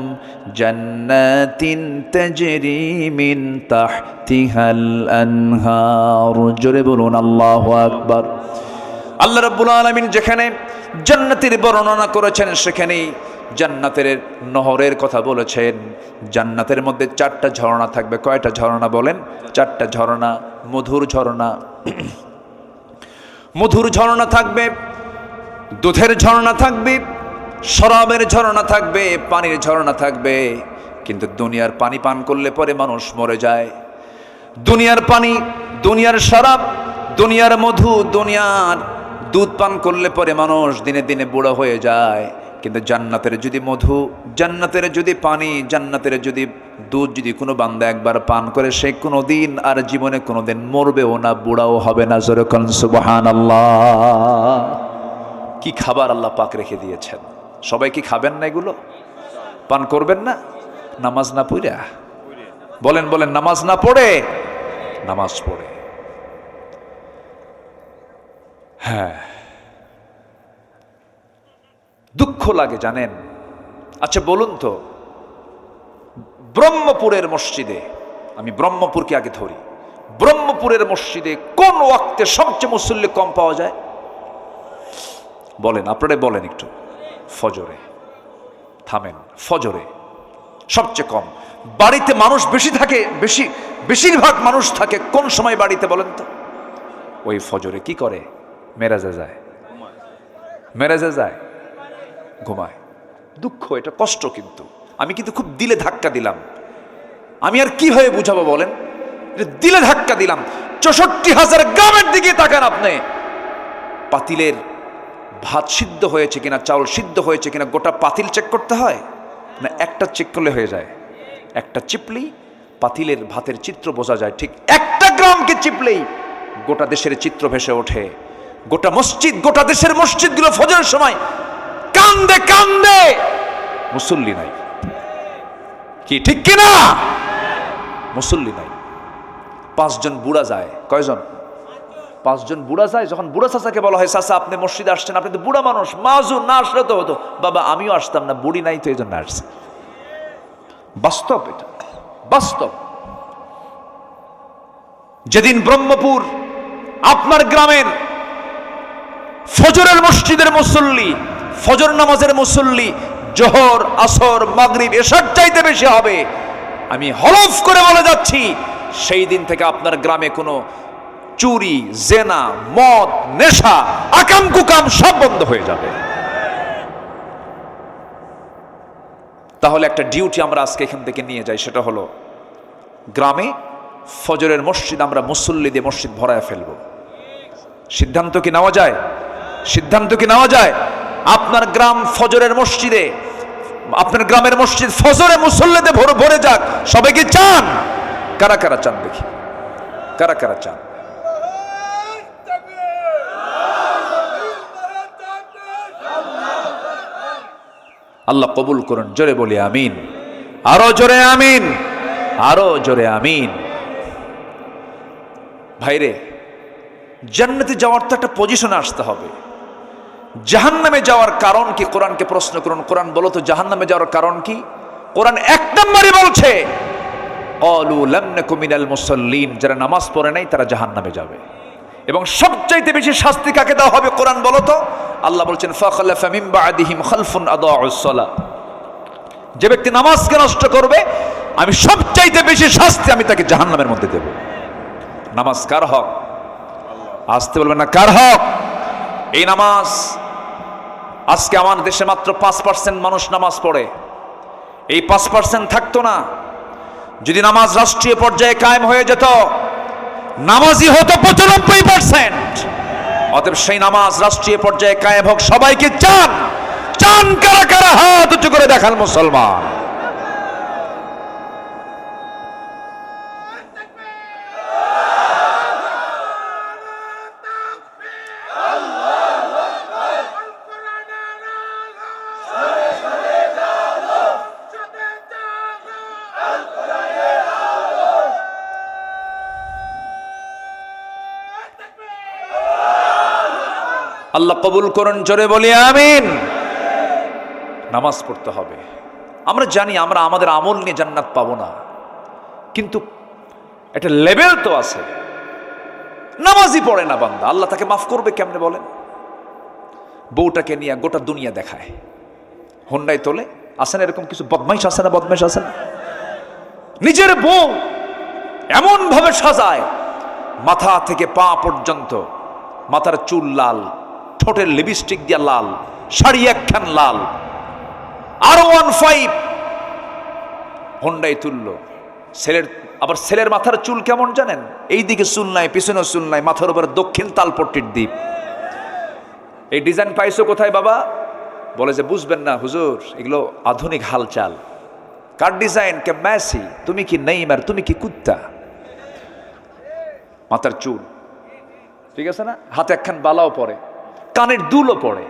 S1: জান্নাতিন তাজরি মিন তাহতিহাল আনহার। জোরে বলুন আল্লাহু আকবার। আল্লাহ রাব্বুল আলামিন যেখানে জান্নাতের বর্ণনা করেছেন সেখানেই জান্নাতের নহরের কথা বলেছেন। জান্নাতের মধ্যে 4টা ঝর্ণা থাকবে। কয়টা ঝর্ণা বলেন? 4টা ঝর্ণা। মধুর ঝর্ণা, মধুর ঝর্ণা থাকবে, দুধের ঝর্ণা থাকবে, শরাবের ঝর্ণা থাকবে, পানির ঝর্ণা থাকবে। কিন্তু দুনিয়ার পানি পান করলে পরে মানুষ মরে যায়। দুনিয়ার পানি, দুনিয়ার শরাব, দুনিয়ার মধু, দুনিয়ার দুধ পান করলে পরে মানুষ দিনে দিনে বুড়ো হয়ে যায়। কিন্তু জান্নাতের যদি মধু, জান্নাতের যদি পানি, জান্নাতের যদি দুধ যদি কোনো বান্দা একবার পান করে, সে কোনো দিন আর জীবনে কোনো দিন মরবেও না, বুড়াও হবে না। জোরে কোন সুবহানাল্লাহ। কি খাবার আল্লাহ পাক রেখে দিয়েছেন। সবাই কি খাবেন না এগুলো? পান করবেন না? নামাজ না পড়ে? বলেন বলেন, নামাজ না পড়ে? নামাজ পড়ে। হ্যাঁ, দুঃখ লাগে জানেন। আচ্ছা বলুন তো, ব্রহ্মপুরের মসজিদে, আমি ব্রহ্মপুরকে আগে ধরি, ব্রহ্মপুরের মসজিদে কোন ওয়াক্তে সবচেয়ে মুসল্লি কম পাওয়া যায়? বলেন, আপনারা বলেন একটু। ফজরে। থামেন, ফজরে সবচেয়ে কম। বাড়িতে মানুষ বেশি থাকে, বেশিরভাগ মানুষ থাকে কোন সময় বাড়িতে বলেন তো? ওই ফজরে। কি করে? মেরাজে যায়, মেরাজে যায়, ঘুমায়। দুঃখ, এটা কষ্ট। কিন্তু আমি কিন্তু খুব দিলে ধাক্কা দিলাম। আমি আর কিভাবে বুঝাবো বলেন? দিলে ধাক্কা দিলাম। 64,000 গ্রামের দিকে তাকান আপনি। পাতিলের ভাত সিদ্ধ হয়েছে কিনা, চাউল সিদ্ধ হয়েছে কিনা গোটা পাতিল চেক করতে হয় না একটা চেক করলে হয়ে যায়? একটা চিপলেই পাতিলের ভাতের চিত্র বোঝা যায়। ঠিক একটা গ্রামকে চিপলেই গোটা দেশের চিত্র ভেসে ওঠে। গোটা মসজিদ, গোটা দেশের মসজিদগুলো ফজরের সময় কান্দে কান্দে, মুসল্লি নাই। কি ঠিক কিনা? মুসল্লি নাই। 5 জন বুড়া যায়। কয়জন? 5 জন বুড়া যায়। যখন বুড়া চাচাকে বলা হয়, চাচা আপনি মসজিদে আসছেন, আপনি তো বুড়া মানুষ, মাজুর না আসলে তো হতো। বাবা আমিও আসতাম না, বুড়ি নাই তো এই জন্য আসছে। বাস্তব, এটা বাস্তব। যেদিন ব্রহ্মপুর আপনার গ্রামের ফজরের মসজিদের মুসল্লি ফজর নামাজের মুসল্লি জোহর, আসর, মাগরিব, এশার চাইতে বেশি হবে। আমি হলফ করে বলে যাচ্ছি, সেই দিন থেকে আপনার গ্রামে কোনো চুরি, জেনা, মদ, নেশা, আকাম কুকাম সব বন্ধ হয়ে যাবে। তাহলে একটা ডিউটি আমরা আজকে এখান থেকে নিয়ে যাই, সেটা হলো গ্রামে ফজরের মসজিদ আমরা মুসল্লি দিয়ে মসজিদ ভরায় ফেলবো। সিদ্ধান্ত কি নেওয়া যায়? সিদ্ধান্ত কি নেওয়া যায়? আপনার গ্রাম ফজরের মসজিদে, আপনার গ্রামের মসজিদ ফজরে মুসল্লিতে ভরে যাক। সবাই কি চান? কারা কারা চান দেখি, কারা কারা চান? আল্লাহ কবুল করুন। জোরে বলি আমিন, আরো জোরে আমিন, আরো জোরে আমিন। ভাইরে, জান্নাতে যাওয়ার তো একটা পজিশনে আসতে হবে। জাহান্নামে যাওয়ার কারণ কি? কোরআনকে প্রশ্ন করুন, কোরআন বলো তো জাহান্নামে যাওয়ার কারণ কি? কোরআন এক নম্বরে বলছে ক্বালু লাম নাকু মিনাল মুসাল্লিন, যারা নামাজ পড়ে নাই তারা জাহান্নামে যাবে। এবং সবচাইতে বেশি শাস্তি কাকে দেওয়া হবে কোরআন বলো তো? আল্লাহ বলছেন ফাখালাফা মিন বা'দিহিম খালফুন আদাউস সালাহ, যে ব্যক্তি নামাজকে নষ্ট করবে আমি সবচাইতে বেশি শাস্তি আমি তাকে জাহান্নামের মধ্যে দেব। নামাজ কার হক? আসতে বলবেন না, কার হক? এই নামাজ আজকে আমার দেশে মাত্র 5% মানুষ নামাজ পড়ে। এই 5% থাকতো না যদি নামাজ রাষ্ট্রীয় পর্যায়ে কায়েম হয়ে যেত, নামাজি হতো 95%। অতএব সেই নামাজ রাষ্ট্রীয় পর্যায়ে কায়েম হোক। সবাইকে চান? চান কারা কারা? হাত উঁচু করে দেখান মুসলমান। আল্লাহ কবুল করুন। জোরে বলি আমিন। নামাজ পড়তে হবে। আমরা জানি আমরা আমাদের আমল নিয়ে জান্নাত পাবো না, কিন্তু একটা লেভেল তো আছে। নামাজই পড়ে না বান্দা, আল্লাহ তাকে মাফ করবে কেমনে বলেন? বউটাকে নিয়ে গোটা দুনিয়া দেখায়, হোন্ডায় তোলে। আসেন এরকম কিছু বদমাইশ আছে না? বদমাইশ আছে না? নিজের বউ এমন ভাবে সাজায়, মাথা থেকে পা পর্যন্ত, মাথার চুল লাল, ঠোঁটের লিপস্টিক দিয়া লাল, শাড়ি একখান লাল, আরো 15 হোন্ডায় তুললো। আবার ছেলের মাথার চুল কেমন জানেন? এইদিকে চুল নাই, পিছনে চুল নাই, মাথার উপরে দক্ষিণ তালপট্টির দ্বীপ। এই ডিজাইন পাইছো কোথায় বাবা? বলে যে বুঝবেন না হুজুর, এগুলো আধুনিক হালচাল। কার ডিজাইন? কে মেসি, তুমি কি নেইমার, তুমি কি কুত্তা। মাথার চুল ঠিক আছে না? হাতে একখান বালাও পরে, কানের দুলও পরে,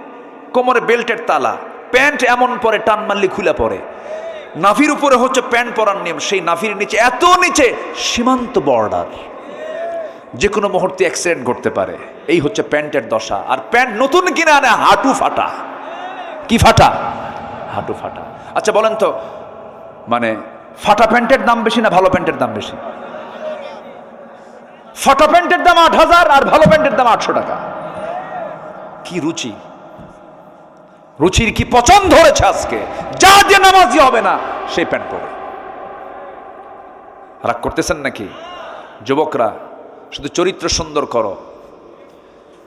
S1: কোমরে বেল্টের তালা, প্যান্ট এমন পরে টান মারলি খুলে পড়ে। নাভির উপরে হচ্ছে প্যান্ট পরার নিয়ম, সেই নাভির নিচে, এত নিচে সীমান্ত বর্ডার, যে কোনো মুহূর্তে অ্যাক্সিডেন্ট ঘটতে পারে। এই হচ্ছে প্যান্টের দশা। আর প্যান্ট নতুন কিনে আনে হাঁটু ফাটা। কি ফাটা? হাঁটু ফাটা। আচ্ছা বলেন তো, মানে ফাটা প্যান্টের দাম বেশি না ভালো প্যান্টের দাম বেশি? ফাটা প্যান্টের দাম 8000 আর ভালো প্যান্টের দাম 800 টাকা। কি রুচি! রুচির কি পছন্দ ধরেছে আজকে? যা দিয়ে নামাজি হবে না সেই প্যান্ট পরে। রাগ করতেছেন নাকি? যুবকরা শুধু চরিত্র সুন্দর করো,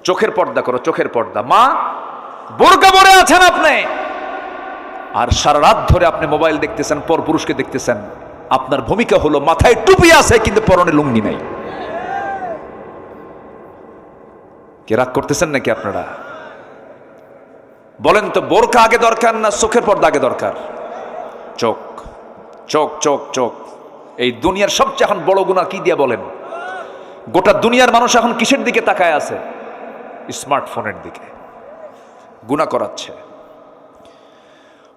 S1: চোখের পর্দা করো, চোখের পর্দা। মা বোরকা পরে আছেন আপনি, আর সারা রাত ধরে আপনি মোবাইল দেখতেছেন, পর পুরুষকে দেখতেছেন। আপনার ভূমিকা হলো মাথায় টুপি আছে কিন্তু পরনে লুঙ্গি নাই। কে রাগ করতেছেন নাকি আপনারা? বলেন তো, বোরকা আগে দরকার না চোখের পর্দা আগে দরকার? চোখ, চোখ, চোখ, চোখ। এই দুনিয়ার সবচেয়ে এখন বড় গুনাহ কি দিয়া বলেন? গোটা দুনিয়ার মানুষ এখন কিসের দিকে তাকায় আছে? স্মার্টফোনের দিকে। গুনাহ করাচ্ছে।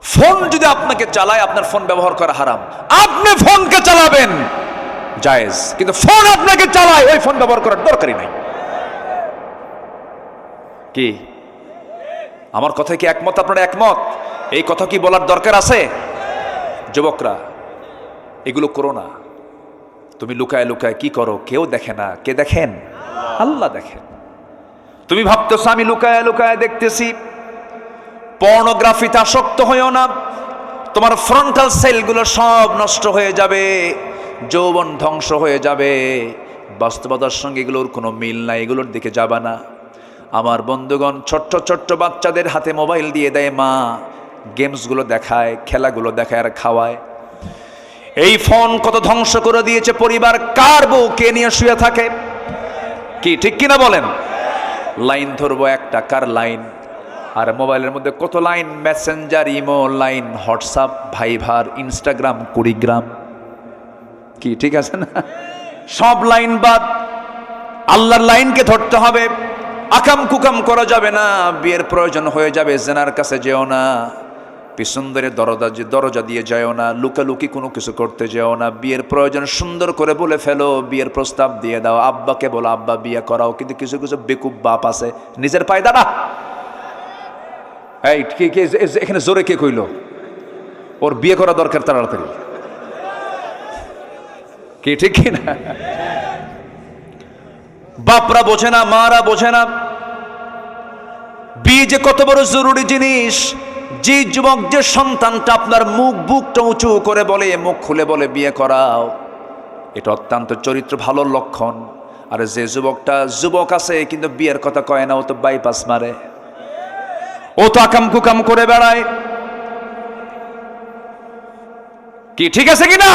S1: ফোন যদি আপনাকে চালায়, আপনার ফোন ব্যবহার করা হারাম। আপনি ফোনকে চালাবেন জায়েজ, কিন্তু ফোন আপনাকে চালায়, ওই ফোন ব্যবহার করার দরকারই নাই। কি আমার কথায় কি একমত? আপনারা একমত? এই কথা কি বলার দরকার আছে? যুবকরা এগুলো করো না। তুমি লুকায় লুকায় কি করো? কেউ দেখে না। কে দেখেন? আল্লাহ দেখেন। তুমি ভাবতেছো আমি লুকায় লুকায় দেখতেছি, পর্নোগ্রাফিতে আসক্ত হইও না, তোমার ফ্রন্টাল সেলগুলো সব নষ্ট হয়ে যাবে, যৌবন ধ্বংস হয়ে যাবে, বাস্তবতার সঙ্গে এগুলোর কোনো মিল নাই, এগুলোর দিকে যাবা না। আমার বন্ধুগণ, ছোট্ট ছোট্ট বাচ্চাদের হাতে মোবাইল দিয়ে দেয় মা, গেমসগুলো দেখায়, খেলাগুলো দেখায় আর খাওয়ায়। এই ফোন কত ধ্বংস করে দিয়েছে পরিবার, কার বউ কে নিয়ে শুয়ে থাকে, কি ঠিক কিনা বলেন? লাইন ধরবো একটা, কার লাইন? আর মোবাইলের মধ্যে কত Line, Messenger, Imo Line, WhatsApp, Viber, Instagram, Kurigram, কি ঠিক আছে না? সব লাইন বাদ, আল্লাহর লাইনকে ধরতে হবে। আকাম কুকাম করা যাবে না, বিয়ের প্রয়োজন হয়ে যাবে জেনার কাছে যেও না, পিছন ধরে দরজা দিয়ে যাও না, লুকালুকি কোনো কিছু করতে যেও না। বিয়ের প্রয়োজন সুন্দর করে বলে ফেলো, বিয়ের প্রস্তাব দিয়ে দাও, আব্বাকে বলো আব্বা বিয়ে করাও। কিন্তু কিছু কিছু বেকুব বাপ আছে, নিজের পায়ে দাঁড়া। এই এখানে জোরে কে কইল ওর বিয়ে করা দরকার তাড়াতাড়ি, কি ঠিক কিনা? বাপরা বোঝে না, মারা বোঝে না, বিয়ে যে কত বড় জরুরি জিনিস। যে যুবক, যে সন্তানটা আপনার বুকটা উঁচু করে বলে, মুখ খুলে বলে বিয়ে করাও, এটা অত্যন্ত চরিত্র ভালো লক্ষণ। আর যে যুবক আছে কিন্তু বিয়ের কথা কয় না, ও তো বাইপাস মারে, ও তো আকাম কুকাম করে বেড়ায়, কি ঠিক আছে কিনা?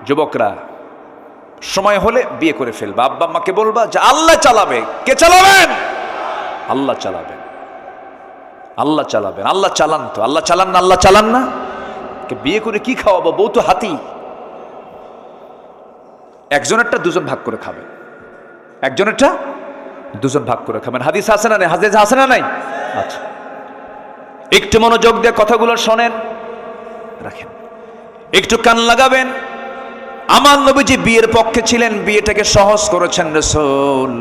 S1: যুবকরা সময় হলে বিয়ে করে ফেলবা, আব্বা আম্মাকে বলবা যে আল্লাহ চালাবে। কে চালাবেন? আল্লাহ চালাবেন, আল্লাহ চালাবেন। আল্লাহ চালান তো, আল্লাহ চালান না, আল্লাহ চালান না। বিয়ে করে কি খাওয়াবো? বউ তো হাতি। একজনেরটা দুজন ভাগ করে খাবেন, একজনেরটা দুজন ভাগ করে খাবেন। হাদিস আছে না নাই? হাদিস আছে না নাই? আচ্ছা, একটু মনোযোগ দিয়ে কথাগুলো শোনেন, রাখেন, একটু কান লাগাবেন। আমার নবীজি বিয়ের পক্ষে ছিলেন, বিয়েটাকে সহজ করেছেন রাসূল।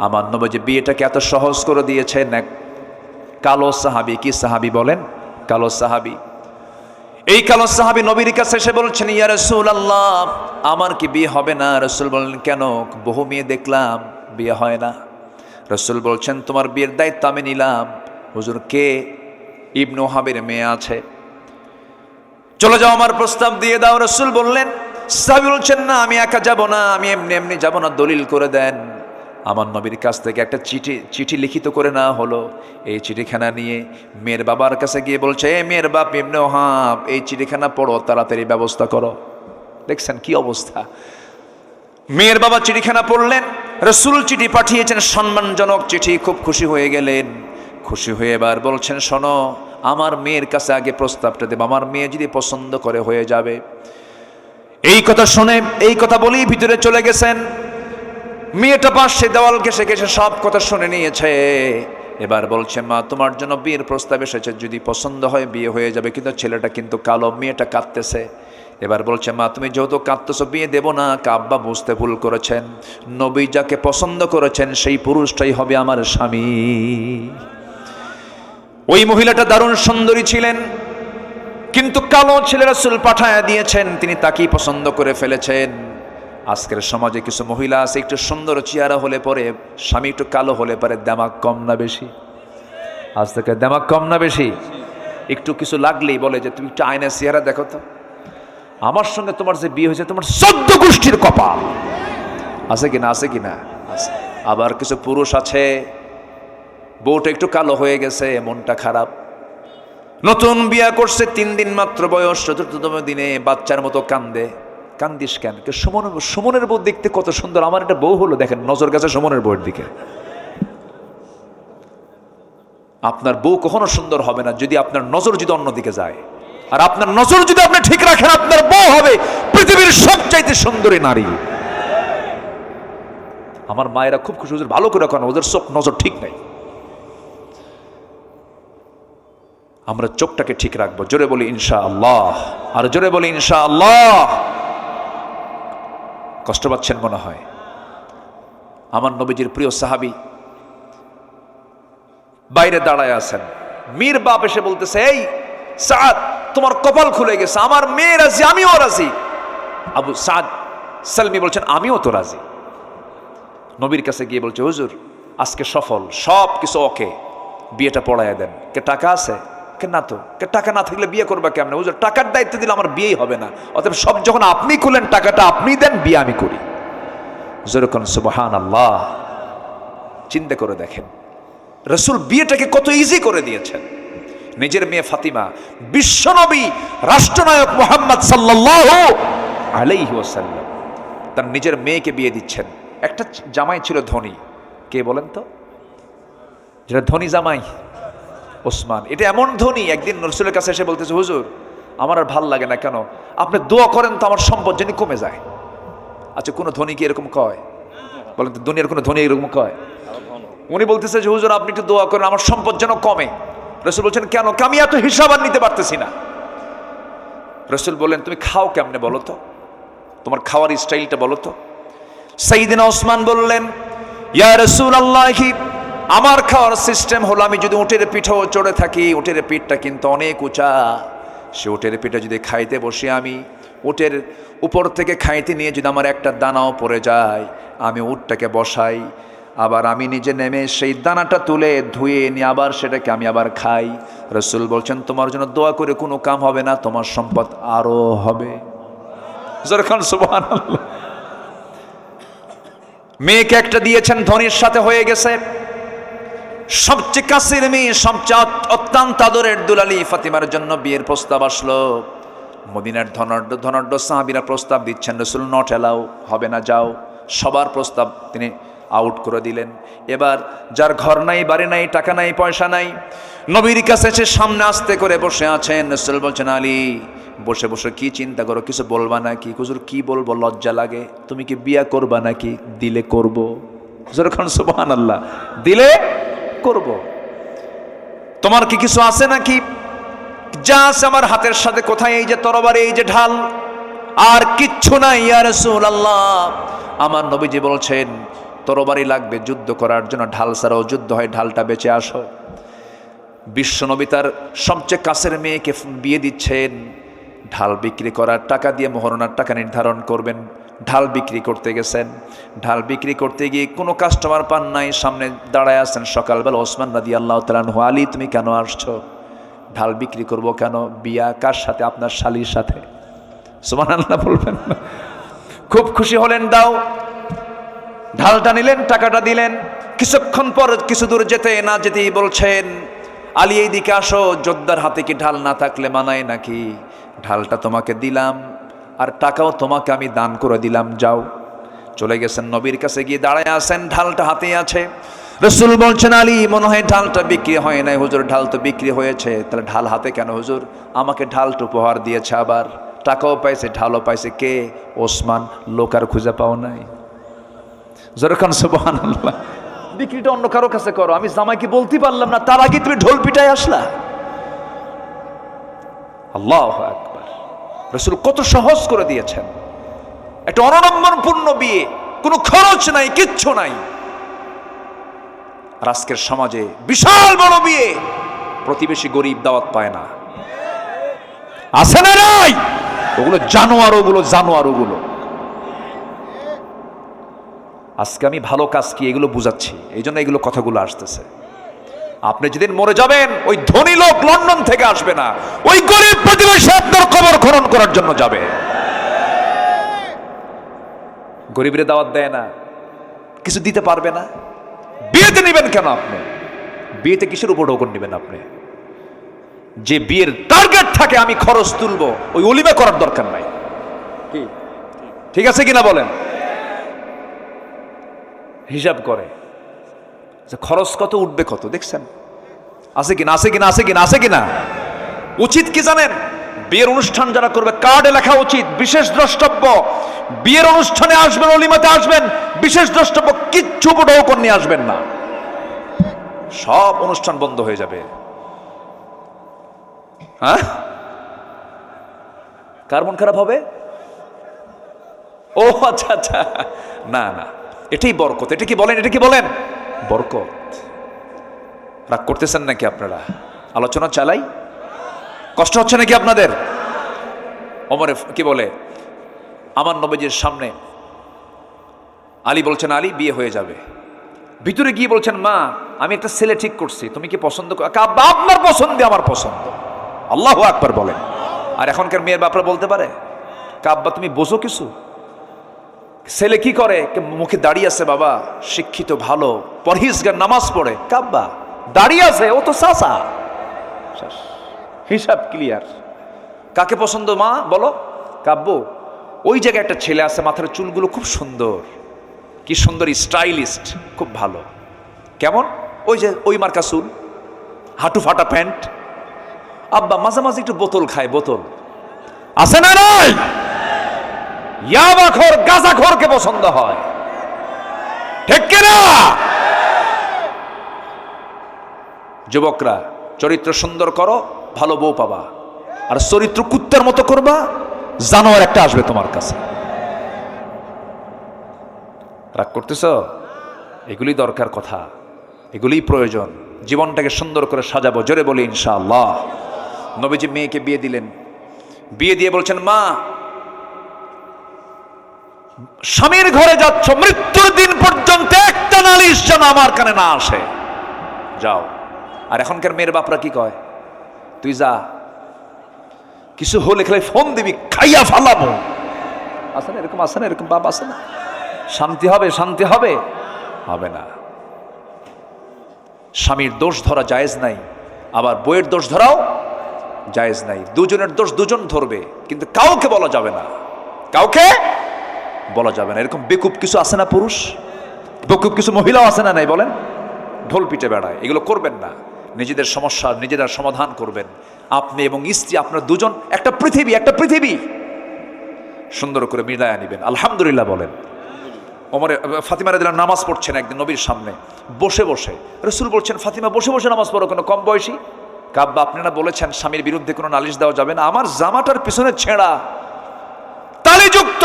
S1: আমার নবীজি বিয়েটাকে এত সহজ করে দিয়েছেন। এক কালো সাহাবী, কি সাহাবী বলেন? কালো সাহাবী। এই কালো সাহাবী নবীর কাছে এসে বলছেন, ইয়া রাসূলুল্লাহ, আমার কি বিয়ে হবে না? রাসূল বললেন, কেন? বহু মেয়ে দেখলাম, বিয়ে হয় না। রাসূল বলছেন, তোমার বিয়ের দায়িত্ব আমি নিলাম। হুজুর, কে? ইবনে ওহাবের মেয়ে আছে, চলে যাও, আমার প্রস্তাব দিয়ে দাও। রাসূল বললেন, সাহাবী বলছেন, না আমি একা যাব না, আমি এমনি এমনি যাব না, দলিল করে দেন। আমার নবীর কাছ থেকে একটা চিঠি লিখিত করে নেওয়া হলো। এই চিঠিখানা নিয়ে মেয়ের বাবার কাছে গিয়ে বলছে, এ মেয়ের বাপ ইবনে ওহাব, এই চিঠিখানা পড়ো, তাড়াতাড়ি ব্যবস্থা করো। দেখছেন কি অবস্থা? মেয়ের বাবা চিঠিখানা পড়লেন, রাসূল চিঠি পাঠিয়েছেন, সম্মানজনক চিঠি। খুব খুশি হয়ে গেলেন। খুশি হয়ে এবার বলছেন, শোনো, আমার মেয়ের কাছে আগে প্রস্তাবটা দেব, আমার মেয়ে যদি পছন্দ করে হয়ে যাবে। এই কথা শুনে, এই কথা বলেই ভিতরে চলে গেছেন। মেয়েটা পাশে দেওয়াল ঘেসে ঘেসে সব কথা শুনে নিয়েছে। এবার বলছে, মা তোমার জন্য বিয়ের প্রস্তাব এসেছে, যদি পছন্দ হয় বিয়ে হয়ে যাবে। কিন্তু ছেলেটা কিন্তু কালো, মেয়েটা কাঁদতেছে। এবার বলছে, মা তুমি যেহেতু কাঁদতেছো, বিয়ে দেব না। আব্বা বুঝতে ভুল করেছেন, নবী যাকে পছন্দ করেছেন সেই পুরুষটাই হবে আমার স্বামী। ওই মহিলাটা দারুণ সুন্দরী ছিলেন, কিন্তু কালো ছেলে রাসূল পাঠায়া দিয়েছেন, তিনি তাকেই পছন্দ করে ফেলেছেন। আজকের সমাজে কিছু মহিলা আছে, একটু সুন্দর চেহারা হলে পরে, স্বামী একটু কালো হলে পরে, দেমাগ কম না বেশি? আজ থেকে দেমাগ কম না বেশি? একটু কিছু লাগলেই বলে যে তুমি একটু আয়নার চেহারা দেখো তো, আমার সঙ্গে তোমার যে বিয়ে হয়েছে তোমার 14 গোষ্ঠীর কপাল। আছে কিনা? আছে কিনা? আছে। আবার কিছু পুরুষ আছে, বউটা একটু কালো হয়ে গেছে, মনটা খারাপ, নতুন বিয়ে করছে, 3 দিন মাত্র বয়স, 4তম দিনে বাচ্চার মতো কান্দে। কান্দিস কেন? সুমনের বউ দেখতে কত সুন্দর, আমার একটা বউ হলো, দেখেন নজর গেছে সুমনের বউয়ের দিকে। আপনার বউ কখনো সুন্দর হবে না যদি আপনার নজর যদি অন্যদিকে যায়। আর আপনার নজর যদি আপনি ঠিক রাখেন, আপনার বউ হবে পৃথিবীর সবচাইতে সুন্দরী নারী। আমার মায়েরা খুব খুশি, ওদের ভালো করে রাখেন, ওদের চোখ নজর ঠিক নাই। আমরা চোখটাকে ঠিক রাখবো। জোরে বলি ইনশাআল্লাহ, আর জোরে বলি ইনশাআল্লাহ। কষ্ট পাচ্ছেন মনে হয়। আমার নবীজির প্রিয় সাহাবী বাইরে দাঁড়ায় আছেন, মীর বাপ এসে বলতেছে, এই সাদ, তোমার কপাল খুলে গেছে, আমার মেয়ে রাজি, আমিও রাজি। আবু সাদ সালমি বলছেন, আমিও তো রাজি। নবীর কাছে গিয়ে বলছে, হুজুর আজকে সফল, সব কিছু ওকে, বিয়েটা পড়াইয়া দেন। কে টাকা আছে? কে না তো। কে টাকা না থাকলে বিয়ে করবা কেমনে? হুজুর টাকার দায়িত্ব দিলে আমার বিয়েই হবে না, অতএব সব যখন আপনি খুলেন টাকাটা আপনি দেন, বিয়ে আমি করি। যেরকম সুবহানাল্লাহ। চিন্তা করে দেখেন রাসূল বিয়েটাকে কত ইজি করে দিয়েছেন। নিজের মেয়ে ফাতিমা, বিশ্বনবী রাষ্ট্রনায়ক মুহাম্মদ সাল্লাল্লাহু আলাইহি ওয়াসাল্লাম তার নিজের মেয়েকে বিয়ে দিচ্ছেন। একটা জামাই ছিল ধনী, কে বলেন তো? যেটা ধনী জামাই, ওসমান। এটা এমন ধনী, একদিন রাসূলের কাছে এসে বলতেছে, হুজুর আমার আর ভাল লাগে না, কেন? আপনি দোয়া করেন তো আমার সম্পদ যেন কমে যায়। আচ্ছা, কোনো ধনী কি এরকম কয়? বলেন তো, দুনিয়ার কোনো ধনী এরকম কয়? উনি বলতেছে যে হুজুর আপনি একটু দোয়া করেন আমার সম্পদ যেন কমে। রাসূল বলছেন, কেন? আমি এত হিসাব আর নিতে পারতেছি না। রাসূল বললেন, তুমি খাও কেমনে বলো তো, তোমার খাওয়ার স্টাইলটা বলো তো। সাইয়েদনা ওসমান বললেন, ইয়া রাসূলুল্লাহ, আমার খাওয়ার সিস্টেম হলো আমি যদি উটের পিঠেও চড়ে থাকি, উটের পিঠটা কিন্তু অনেক উঁচা, সে উটের পিঠে যদি খাইতে বসে আমি উটের উপর থেকে খাইতে নিয়ে যদি আমার একটা দানাও পড়ে যায়, আমি উটটাকে বসাই, আবার আমি নিজে নেমে সেই দানাটা তুলে ধুয়ে নিয়ে আবার সেটাকে আমি আবার খাই। রাসূল বলছেন, তোমার জন্য দোয়া করে কোনো কাম হবে না, তোমার সম্পদ আরো হবে। সুবহানাল্লাহ। মেয়েকে একটা দিয়েছেন, ধনীর সাথে হয়ে গেছে, সবচেয়ে কাছের মেয়ে, সবচেয়ে অত্যন্ত আদরের দুলালি ফাতিমার জন্য বিয়ের প্রস্তাব আসলো। মদিনার ধনাঢ্য সাহাবীরা প্রস্তাব দিচ্ছেন, রাসূল নট এলাও, হবে না, যাও। সবার প্রস্তাব তিনি আউট করে দিলেন। এবার যার ঘর নাই, বাড়ি নাই, টাকা নাই, পয়সা নাই, নবীর কাছে এসে সামনে আস্তে করে বসে আছেন। রাসূল বলছেন, আলী বসে বসে কি চিন্তা করো, কিছু বলবা নাকি? হুজুর কি বলবো, লজ্জা লাগে। তুমি কি বিয়া করবা নাকি? দিলে করব। যেরকম সুবহানাল্লাহ, দিলে করব। তোমার কি কিছু আছে নাকি? যা আছে আমার হাতের সাথে। কোথায়? এই যে তরবারি, এই যে ঢাল, আর কিচ্ছু নাই ইয়া রাসূলুল্লাহ। আমার নবীজি বলছেন তরবারি লাগবে যুদ্ধ করার জন্য, ঢাল ছাড়াও যুদ্ধ হয়, ঢালটা বেঁচে আসো। বিশ্বনবী তার সবচেয়ে কাছের মেয়েকে বিয়ে দিচ্ছেন, ঢাল বিক্রি করার টাকা দিয়ে মোহরনার টাকা নির্ধারণ করবেন। ঢাল বিক্রি করতে গেছেন, ঢাল বিক্রি করতে গিয়ে কোনো কাস্টমার পান নাই, সামনে দাঁড়ায় আছেন সকালবেলা ওসমান রাদিয়াল্লাহু তাআলা আনহু। আলী তুমি কেন আসছো? ঢাল বিক্রি করব। কেন? বিয়া কার সাথে? আপনার শালীর সাথে। সুবহানাল্লাহ বলবেন। খুব খুশি হলেন, দাও। ঢালটা নিলেন, টাকাটা দিলেন। কিছুক্ষণ পর কিছু দূর যেতে না যেতেই বলছেন, আলী এইদিকে আসো, যোদ্ধার হাতে কি ঢাল না থাকলে মানায় নাকি? ঢালটা তোমাকে দিলাম আর টাকাও তোমাকে আমি দান করে দিলাম, যাও। চলে গেছেন, নবীর কাছে গিয়ে দাঁড়ায় আছেন, ঢালটা হাতে আছে। রাসূল বলছেন, আলী মনে হয় ঢালটা বিক্রি হয় নাই। হুজুর ঢাল তো বিক্রি হয়েছে। তাহলে ঢাল হাতে কেন? হুজুর আমাকে ঢালটা উপহার দিয়েছে, আবার টাকাও পাইছে, ঢালও পাইছে। কে? ওসমান। লোক আর খুঁজে পাও নাই। যেরকম সুবহানাল্লাহ। বিক্রিটা অন্য কারো কাছে করো, আমি জামাইকে বলতে পারলাম না, তার আগে তুমি ঢোল পিটায় আসলা। আল্লাহু আকবার। রাসূল কত সহজ করে দিয়েছেন। একটা অনড়ম্বরপূর্ণ বিয়ে, কোনো খরচ নাই, কিচ্ছু নাই। আর আজকের সমাজে বিশাল বড় বিয়ে, প্রতিবেশী গরিব দাওয়াত পায় না, আছে না নাই? ওগুলো জানোয়ার, ওগুলো জানোয়ার, ওগুলো। আজকে আমি ভালো কাজ কি এগুলো বুঝাচ্ছি, এই জন্য এগুলো কথাগুলো আসতেছে। আপনি যেদিন মরে যাবেন, ওই ধনী লোক লন্ডন থেকে আসবে না, ওই গরিব প্রতিবেশী আপনার কবর খনন করার জন্য যাবে। গরিবরে দাওয়াত দেয় না, কিছু দিতে পারবে না। বিয়েতে নেবেন কেন আপনি? বিয়েতে কিসের উপর ঢোকন নেবেন আপনি? যে বিয়ের টার্গেট থাকে আমি খরচ তুলবো, ওই ওলিমা করার দরকার নাই। কি ঠিক আছে কিনা বলেন? হিসাব করে যে খরচ কত, উঠবে কত, দেখছেন? আছে কিনা, আছে কিনা, আছে কিনা, আছে কিনা? উচিত কি জানেন? বিয়ের অনুষ্ঠান যারা করবে, কার্ডে লেখা উচিত বিশেষ দ্রষ্টব্য। বিয়ের অনুষ্ঠানে আসবেন, ওলিমাতে আসবেন, বিশেষ দ্রষ্টব্য, কিচ্ছু ঢোকন নিয়ে আসবেন না, সব অনুষ্ঠান বন্ধ হয়ে যাবে। হ্যাঁ, কার মন খারাপ হবে? ও আচ্ছা আচ্ছা, না না, এটাই বরকত। এটা কি বলেন? এটা কি বলেন? বরকত। রাগ করতেছেন নাকি আপনারা? আলোচনা চালাই, কষ্ট হচ্ছে নাকি আপনাদের? ওমরে কি বলে, আমার নবীজির সামনে আলী বলছেন, আলী বিয়ে হয়ে যাবে। ভিতরে গিয়ে বলছেন, মা আমি একটা ছেলে ঠিক করছি, তুমি কি পছন্দ করো? আব্বা আপনার পছন্দই আমার পছন্দ। আল্লাহু আকবার বলেন। আর এখনকার মেয়ের বাপরা বলতে পারে আব্বা তুমি বোঝো কিছু? ছেলে কি করে, মুখে দাঁড়িয়ে আছে, বাবা শিক্ষিত ভালো পরহেজগার নামাজ পড়ে, কাব্বা দাঁড়িয়ে আছে, ও তো চাচা, হিসাব ক্লিয়ার। কাকে পছন্দ মা বলো? কাব্য ওই জায়গায় একটা ছেলে আছে, মাথার চুলগুলো খুব সুন্দর, কি সুন্দর স্টাইলিস্ট, খুব ভালো। কেমন? ওই যে ওই মার্কা চুল, হাঁটু ফাটা প্যান্ট। আব্বা মাঝে মাঝে একটু বোতল খায়, বোতল আছে না নাই? ইয়াবাখোর গাঁজাখোরকে পছন্দ হয়, ঠিক কিনা? যুবকরা চরিত্র সুন্দর করো, ভালো বউ পাবা। আর চরিত্র কুত্তার মতো করবা, জানোয়ার একটা আসবে তোমার কাছে। রাগ করতেছ? এগুলি দরকার কথা, এগুলি প্রয়োজন। জীবনটাকে সুন্দর করে সাজাবো, জোরে বলি ইনশাআল্লাহ। নবীজি মেয়েকে বিয়ে দিলেন, বিয়ে দিয়ে বলছেন মা স্বামীর ঘরে যাচ্ছ, মৃত্যুর দিন পর্যন্ত একটা নালিশ যেন আমার কানে না আসে, যাও। আর এখনকার মেয়ের বাপরা কি কয়? তুই যা, কিছু হলে খেলে ফোন দিবি, খাইয়া ফালাবো। আছে না এরকম? আছে না এরকম বাপ? আছে না? শান্তি হবে? শান্তি হবে? হবে না। স্বামীর দোষ ধরা জায়েজ নাই, আবার বইয়ের দোষ ধরাও জায়েজ নাই। দুজনের দোষ দুজন ধরবে, কিন্তু কাউকে বলা যাবে না, কাউকে বলা যাবে না। এরকম বেকুব কিছু আছে না পুরুষ, বেকুব কিছু মহিলাও আছে না নাই বলেন? ঢোল পিটে বেড়ায়, এগুলো করবেন না। নিজেদের সমস্যা নিজেরা সমাধান করবেন। আপনি এবং স্ত্রী, আপনার দুজন একটা পৃথিবী, একটা পৃথিবী সুন্দর করে মিলায়া নিবেন। আলহামদুলিল্লাহ বলেন। ওমরে ফাতিমা রাদিয়াল্লাহু আনহা নামাজ পড়ছেন একদিন নবীর সামনে বসে বসে। রাসূল বলছেন ফাতিমা বসে বসে নামাজ পড়ো কেন, কম বয়সী? কাব্বা আপনারা বলেছেন স্বামীর বিরুদ্ধে কোনো নালিশ দেওয়া যাবে না। আমার জামাটার পিছনে ছেঁড়া তালিযুক্ত,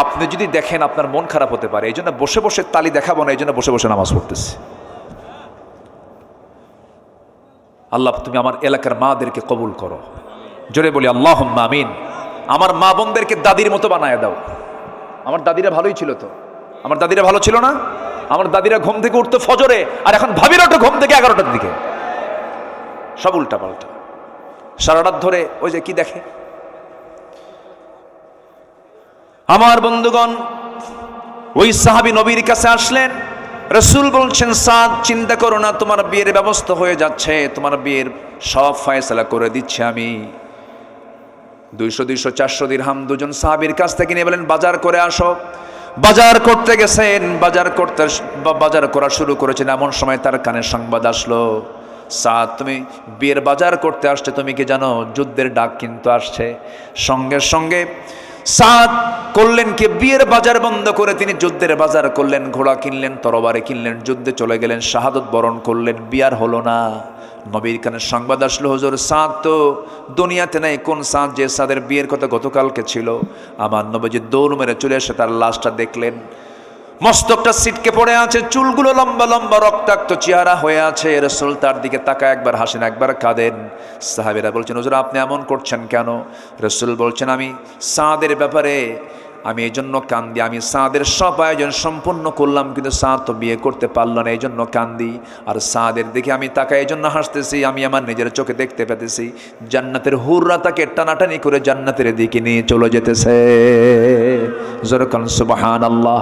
S1: আপনি যদি দেখেন আপনার মন খারাপ হতে পারে, এই জন্য বসে বসে তালি দেখাবো না, এই জন্য বসে বসে নামাজ পড়তেছি। আল্লাহ তুমি আমার এলাকার মাদেরকে কবুল করো, জোরে বলি আল্লাহুম্মা আমিন। আমার মা বোনদেরকে দাদির মতো বানায় দাও। আমার দাদিরা ভালোই ছিল তো, আমার দাদিরা ভালো ছিল না? আমার দাদিরা ঘুম থেকে উঠতো ফজরে, আর এখন ভাবিরা ওঠে ঘুম থেকে 11টার দিকে, সব উল্টা পাল্টা। সারা রাত ধরে ওই যে কি দেখে। আমার বন্ধুগণ, ওই সাহাবী নবীর কাছে আসলেন, রাসূল বলছেন সাদ চিন্তা করো না, তোমার বিয়ের ব্যবস্থা হয়ে যাচ্ছে, তোমার বিয়ের সব ফয়সালা করে দিচ্ছি আমি। 200 200 400 দিরহাম দুজন সাহাবীর কাছ থেকে নিয়ে বলেন বাজার করে আসো। বাজার করতে গেছেন, বাজার করা শুরু করেছেন, এমন সময় তার কানে সংবাদ আসলো, সাদ তুমি বিয়ের বাজার করতে আসছে, তুমি কি জানো যুদ্ধের ডাক কিন্তু আসছে। সঙ্গে সঙ্গে সাদ করলেন কি, বিয়ের বাজার বন্ধ করে তিনি যুদ্ধের বাজার করলেন, ঘোড়া কিনলেন, তরবারি কিনলেন, যুদ্ধে চলে গেলেন, শাহাদত বরণ করলেন। বিয়ার হলো না। নবীর কানে সংবাদ আসলো, হুজুর সাদ তো দুনিয়াতে নাই। কোন সাদ? যে সাদের বিয়ের কথা গতকালকে ছিল। আমার নবীজি দৌড় মেরে চলে এসে তার লাশটা দেখলেন, মস্তকটা ছিটকে পড়ে আছে, চুলগুলো লম্বা লম্বা, রক্তাক্ত চেহারা হয়ে আছে। রাসূল তার দিকে তাকায়, একবার হাসেন একবার কাঁদেন। সাহাবীরা বলছেন হুজুর আপনি এমন করছেন কেন? রাসূল বলছেন আমি সাদের ব্যাপারে আমি এই জন্য কান্দি, আমি সাদের সব আয়োজন সম্পূর্ণ করলাম, কিন্তু সাদ তো বিয়ে করতে পারল না, এই জন্য কান্দি। আর সাদের দিকে আমি তাকাই, এই জন্য হাসতেছি, আমি আমার নিজের চোখে দেখতে পেতেছি জান্নাতের হুররা তাকে টানাটানি করে জান্নাতের দিকে নিয়ে চলে যেতেছে। জোরে বলেন সুবহানাল্লাহ,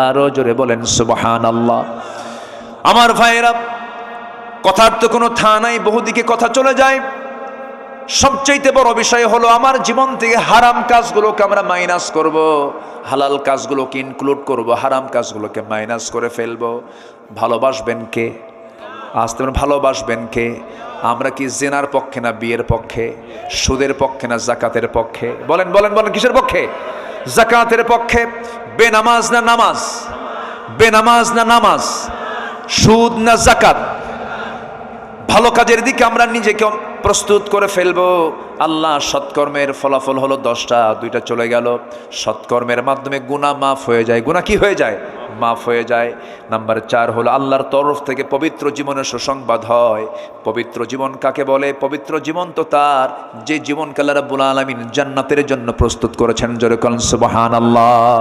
S1: আরো জোরে বলেন সুবহানাল্লাহ। আমার ভাইয়েরা, কথার তো কোনো থা নাই, বহুদিকে কথা চলে যায়। সবচেয়ে বড় বিষয় হলো আমার জীবন থেকে হারাম কাজগুলোকে আমরা মাইনাস করব, হালাল কাজগুলোকে ইনক্লুড করব, হারাম কাজগুলোকে মাইনাস করে ফেলবো। ভালোবাসবেন কে? আসতে ভালোবাসবেন কে? আমরা কি জেনার পক্ষে না বিয়ের পক্ষে? সুদের পক্ষে না জাকাতের পক্ষে? বলেন বলেন বলেন, কিসের পক্ষে? জাকাতের পক্ষে। বেনামাজ না নামাজ? বেনামাজ না নামাজ? সুদ না জাকাত? ভালো কাজের দিকে আমরা নিজেকে প্রস্তুত করে ফেলবো। আল্লাহ সৎকর্মের ফলাফল হলো 10টা, 2টা চলে গেল। সৎকর্মের মাধ্যমে গুনাহ মাফ হয়ে যায়। গুনাহ কি হয়ে যায়? মাফ হয়ে যায়। নাম্বার 4 হলো আল্লাহর তরফ থেকে পবিত্র জীবনের সুসংবাদ হয়। পবিত্র জীবন কাকে বলে? পবিত্র জীবন তো তার যে জীবনকে আল্লাহ রাব্বুল আলামিন জান্নাতের জন্য প্রস্তুত করেছেন। জোরে বলেন সুবহানাল্লাহ।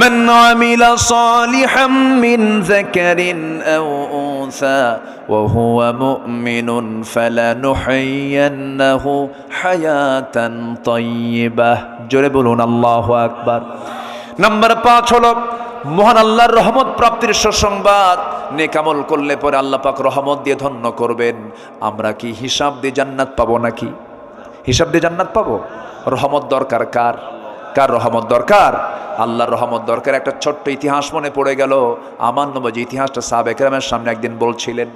S1: মান আমিলা সালিহাম মিন যাকারিন আও উনসা ওয়া হুয়া মুমিনুন ফালানুহয়িয়ান্নাহু হায়াতান তাইয়্যিবাহ। জোরে বলুন আল্লাহু আকবার। নাম্বার 5 হলো মহান আল্লাহর রহমত প্রাপ্তির সুসংবাদ। নেক আমল করলে পরে আল্লাহ পাক রহমত দিয়ে ধন্য করবেন। আমরা কি হিসাব দিয়ে জান্নাত পাবো নাকি? হিসাব দিয়ে জান্নাত পাবো? রহমত দরকার কার? কার রহমত দরকার? আল্লাহর রহমত দরকার। একটা ছোট্ট ইতিহাস মনে পড়ে গেল। আমার নবী ইতিহাসটা সাহাবায়ে কেরামের সামনে একদিন বলছিলেন।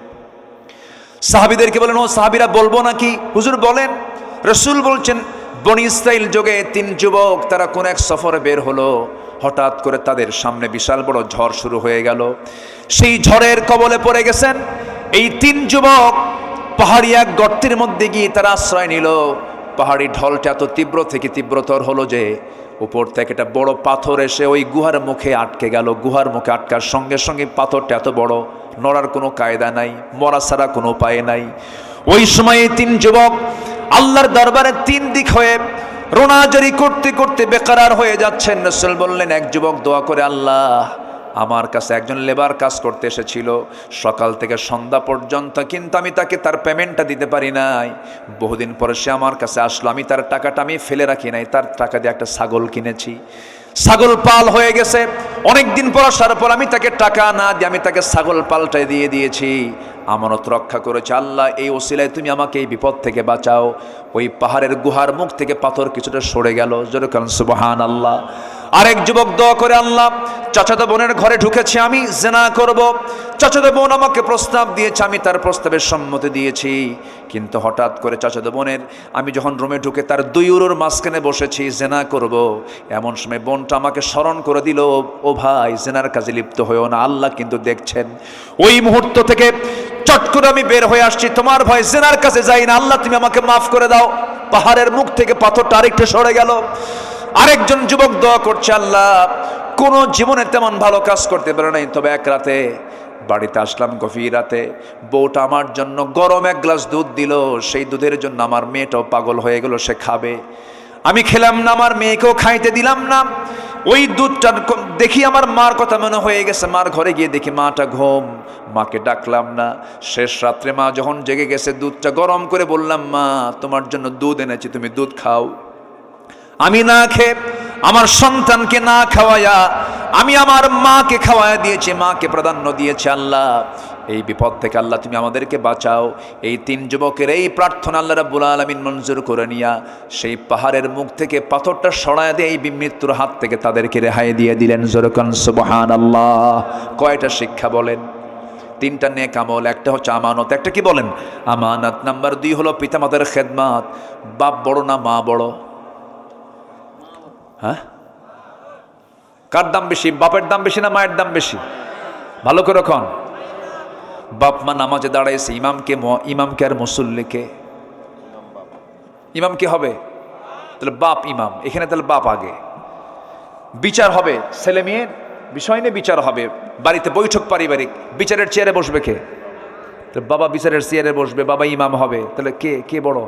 S1: সাহাবীদেরকে বলেন, ও সাহাবীরা বলবো নাকি? হুজুর বলেন। রাসূল বলছেন, বনি ইসরাইল যুগে 3 যুবক তারা কোন এক সফরে বের হলো। হঠাৎ করে তাদের সামনে বিশাল বড় ঝড় শুরু হয়ে গেল। সেই ঝড়ের কবলে পড়ে গেছেন এই 3 যুবক। পাহাড়ি এক গর্তের মধ্যে গিয়ে তারা আশ্রয় নিল। পাহাড়ি ঢলটা এত তীব্র থেকে তীব্রতর হলো যে উপর থেকে একটা বড় পাথর এসে ওই গুহার মুখে আটকে গেল। গুহার মুখে আটকার সঙ্গে সঙ্গে পাথরটা এত বড়, নড়ার কোনো কায়দা নাই, মরা ছাড়া কোনো উপায় নাই। ওই সময়ে 3 যুবক আল্লাহর দরবারে 3 দিক হয়ে রোনাজারি করতে করতে বেকারার হয়ে যাচ্ছেন। রাসূল বললেন, এক যুবক দোয়া করে, আল্লাহ আমার কাছে একজন লেবার কাজ করতে এসেছিল সকাল থেকে সন্ধ্যা পর্যন্ত, কিন্তু আমি তাকে তার পেমেন্টটা দিতে পারি নাই। বহুদিন পরে সে আমার কাছে আসলো, আমি তার টাকাটা আমি ফেলে রাখি নাই, তার টাকা দিয়ে একটা ছাগল কিনেছি। ছাগল পাল হয়ে গেছে, অনেক দিন পর আসার পর আমি তাকে টাকা না দিয়ে আমি তাকে ছাগল পালটাই দিয়ে দিয়েছি, আমানত রক্ষা করেছে। আল্লাহ এই ওসিলায় তুমি আমাকে এই বিপদ থেকে বাঁচাও। ওই পাহাড়ের গুহার মুখ থেকে পাথর কিছুটা সরে গেল। জোরে বলেন সুবহানাল্লাহ। আরেক যুবক দোয়া করে, আল্লাহ চাচাতো বোনের ঘরে ঢুকেছি, আমি জিনা করব। চাচাতো বোন আমাকে প্রস্তাব দিয়েছে, আমি তার প্রস্তাবের সম্মতি দিয়েছি, কিন্তু হঠাৎ করে চাচাতো বোনের আমি যখন রুমে ঢুকে তার 2 উরুর মাঝখানে বসেছি, জিনা করব। এমন সময় বোনটা আমাকে স্মরণ করে দিল, ও ভাই জিনার কাজে লিপ্ত হয়েও না, আল্লাহ কিন্তু দেখছেন। ওই মুহূর্ত থেকে চট করে আমি বের হয়ে আসছি, তোমার ভয় জিনার কাছে যাই না, আল্লাহ তুমি আমাকে মাফ করে দাও। পাহাড়ের মুখ থেকে পাথরটা আরেকটু সরে গেল। আরেকজন যুবক দোয়া করছে, আল্লাহ কোন জীবনে তেমন ভালো কাজ করতে পারে নাই, তবে এক রাতে বাড়িতে আসলাম গভীর রাতে, বউটা আমার জন্য গরম 1 গ্লাস দুধ দিল। সেই দুধের জন্য আমার মেয়েটাও পাগল হয়ে গেল, সে খাবে। আমি খেলাম না, আমার মেয়েকেও খাইতে দিলাম না। ওই দুধটা দেখি আমার মার কথা মনে হয়ে গেছে। মার ঘরে গিয়ে দেখি মাটা ঘুম, মাকে ডাকলাম না। শেষ রাত্রে মা যখন জেগে গেছে, দুধটা গরম করে বললাম, মা তোমার জন্য দুধ এনেছি, তুমি দুধ খাও। আমি না খেয়ে আমার সন্তানকে না খাওয়ায়া আমি আমার মাকে খাওয়ায়া দিয়েছি, মাকে প্রাধান্য দিয়েছি। আল্লাহ এই বিপদ থেকে আল্লাহ তুমি আমাদেরকে বাঁচাও। এই 3 যুবকের এই প্রার্থনা আল্লাহ রাব্বুল আলামিন মঞ্জুর করে নিয়া সেই পাহাড়ের মুখ থেকে পাথরটা সরায় দিয়ে এই মৃত্যুর হাত থেকে তাদেরকে রেহাই দিয়ে দিলেন। জোরে বলেন সুবহানাল্লাহ। কয়টা শিক্ষা বলেন? 3টা নেক আমল, একটা হচ্ছে আমানত, একটা কি বলেন? আমানত। নাম্বার 2 হলো পিতামাতার খেদমত। বাপ বড় না মা বড়? হ্যাঁ, কার দাম বেশি? বাপের দাম বেশি না মায়ের দাম বেশি? ভালো করে কন। বাপ মা নামাজে দাঁড়াইছে, ইমামকে আর মুসল্লিকে? ইমাম কি হবে? তাহলে বাপ ইমাম, এখানে তাহলে বাপ আগে। বিচার হবে ছেলে মেয়ের বিষয় নিয়ে, বিচার হবে বাড়িতে, বৈঠক পারিবারিক। বিচারের চেয়ারে বসবে কে? বাবা বিচারের চেয়ারে বসবে, বাবা ইমাম হবে। তাহলে কে বড়?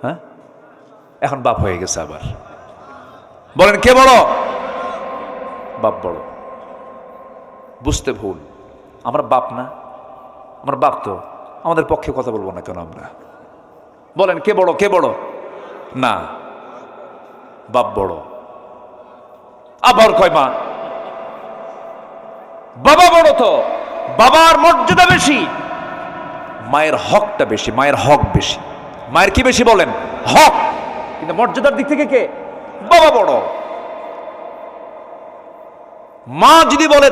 S1: হ্যাঁ, এখন বাপ হয়ে গেছে আবার। বলেন কে বড়? বাপ বড়। বুঝতে ভুল, আমরা বাপ না, আমরা বাপ তো আমাদের পক্ষে কথা বলবো না কেন আমরা? বলেন কে বড়? কে বড়? না, বাপ বড়। আবার কয় মা? বাবা বড় তো, বাবার মর্যাদা বেশি, মায়ের হকটা বেশি, মায়ের হক বেশি। মায়ের কি বেশি বলেন? হক। কিন্তু মর্যাদার দিক থেকে কে? বাবা বড়। মা যদি বলে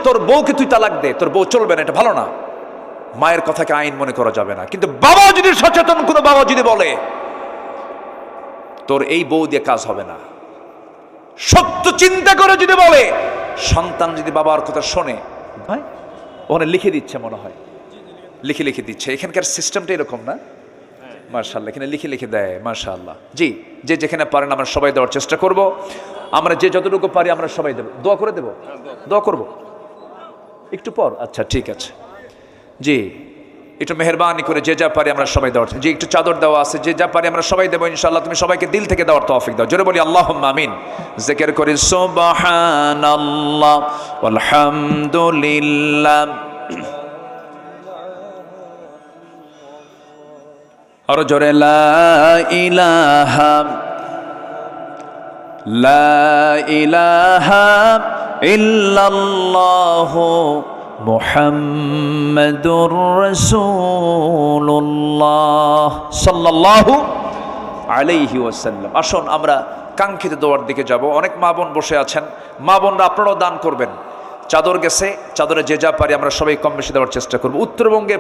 S1: তোর বউকে তুই তালাক দে, তোর বউ চলবে না, এটা ভালো না, মায়ের কথাকে আইন মনে করা যাবে না। কিন্তু বাবা যদি সচেতন, কোনো বাবা যদি বলে তোর এই বউ দিয়ে কাজ হবে না, সত্য চিন্তা করে যদি বলে, সন্তান যদি বাবার কথা শোনে, ভাই ওখানে লিখে দিচ্ছে মনে হয়, লিখে দিচ্ছে। এখানকার সিস্টেমটা এরকম না? মাশাআল্লাহ, এখানে লিখে দেয়। মাশাআল্লাহ। জি, যে যেখানে পারেন আমরা সবাই দেওয়ার চেষ্টা করব। আমরা যে যতটুকু পারি আমরা সবাই দেব। দোয়া করে দেব? দোয়া করব একটু পর। আচ্ছা ঠিক আছে। জি, একটু মেহেরবানি করে যে যা পারি আমরা সবাই দেওয়ার, যে একটু চাদর দেওয়া আছে যে যা পারি আমরা সবাই দেবো ইনশাআল্লাহ। তুমি সবাইকে দিল থেকে দেওয়ার তৌফিক দাও। জোরে বলি আল্লাহুম্মা আমিন। জিকির করি সুবহানাল্লাহ ওয়ালহামদুলিল্লাহ। আর জোরে লা ইলাহা ইল্লাল্লাহু মুহাম্মাদুর রাসূলুল্লাহ সাল্লাল্লাহু আলাইহি ওয়াসাল্লাম। আসুন আমরা কাঙ্ক্ষিত দোয়ার দিকে যাব। অনেক মা বোন বসে আছেন, মা বোনরা আপনারাও দান করবেন। চাদর গেছে, চাদরে যে যা পারি আমরা সবাই কম বেশি দেওয়ার চেষ্টা করব। উত্তরবঙ্গে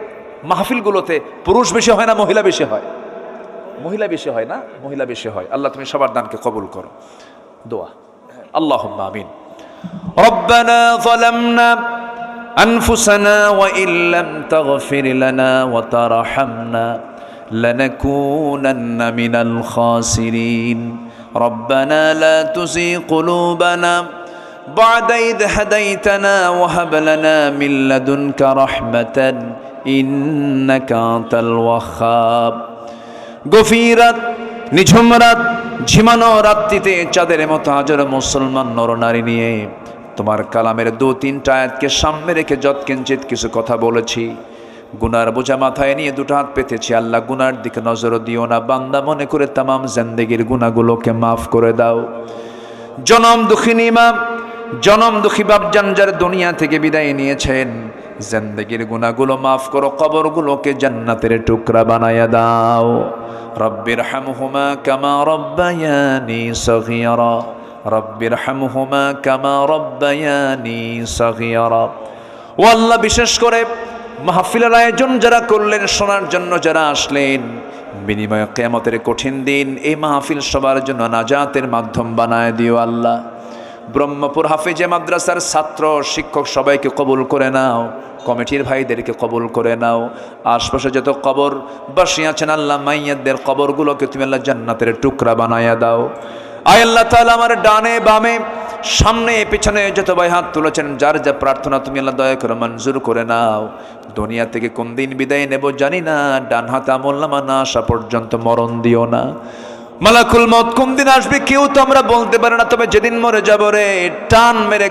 S1: মাহফিলগুলোতে পুরুষ বেশি হয় না মহিলা বেশি হয়? মহিলা বেশি হয় না? মহিলা বেশি হয়। আল্লাহ তুমি সবার দানকে কবুল করো। দোয়া আল্লাহুম্মা আমিন। রব্বানা যালামনা أنفسنا وإن لم تغفر لنا وترحمنا لنكونن من الخاسرين ربنا لا تزغ قلوبنا بعد إذ هديتنا وهب لنا من لدنك رحمة إنك أنت الوهاب গফিরাত নিঝুম রাত, ঝিমানো রাত্রিতে চাঁদের মতো হাজার মুসলমান নরনারী নিয়ে তোমার কালামের 2-3টা আয়াতকে সামনে রেখে যৎকিঞ্চিত কিছু কথা বলেছি। গুনার বোঝা মাথায় নিয়ে দুটো হাত পেতেছি। আল্লাহ গুনার দিকে নজর দিও না, বান্দা মনে করে তামাম জিন্দেগির গুনাহগুলোকে মাফ করে দাও। জনম দুঃখিনী মা, জনম দুঃখী বাপজান যারা দুনিয়া থেকে বিদায় নিয়েছেন, জিন্দেগির গুনাহগুলো মাফ করো, কবরগুলোকে জান্নাতের টুকরা বানায়া দাও। রব্বির হামহুমা কামা রব্বায়ানি সগীরা, রব্বির হামহুমা কামা রব্বায়ানি সগীরা। ও আল্লাহ, বিশেষ করে মাহফিলের আয়োজন যারা করলেন, শোনার জন্য যারা আসলেন, বিনিময়ে কিয়ামতের কঠিন দিন এই মাহফিল সবার জন্য নাজাতের মাধ্যম বানায় দিও আল্লাহ। ব্রহ্মপুর হাফেজে মাদ্রাসার ছাত্র শিক্ষক সবাইকে কবুল করে নাও, কমিটির ভাইদেরকে কবুল করে নাও। আশপাশে যত কবর বাসী আছেন আল্লাহ, মাইয়াদের কবরগুলোকে তুমি আল্লাহ জান্নাতের টুকরা বানায়া দাও। আয় আল্লাহ তাআলা, আমার ডানে বামে সামনে পেছনে যত ভাই হাত তুলেছেন, যার যা প্রার্থনা তুমি আল্লাহ দয়া করে মঞ্জুর করে নাও। দুনিয়া থেকে কোন দিন বিদায় নেব জানি না, ডান হাতে আমলনামা না আসা পর্যন্ত মরণ দিও না। মালাকুল মউত কোন দিন আসবে কেউ তো আমরা বলতে পারি না, তবে যেদিন মরে যাব রে টান মেরে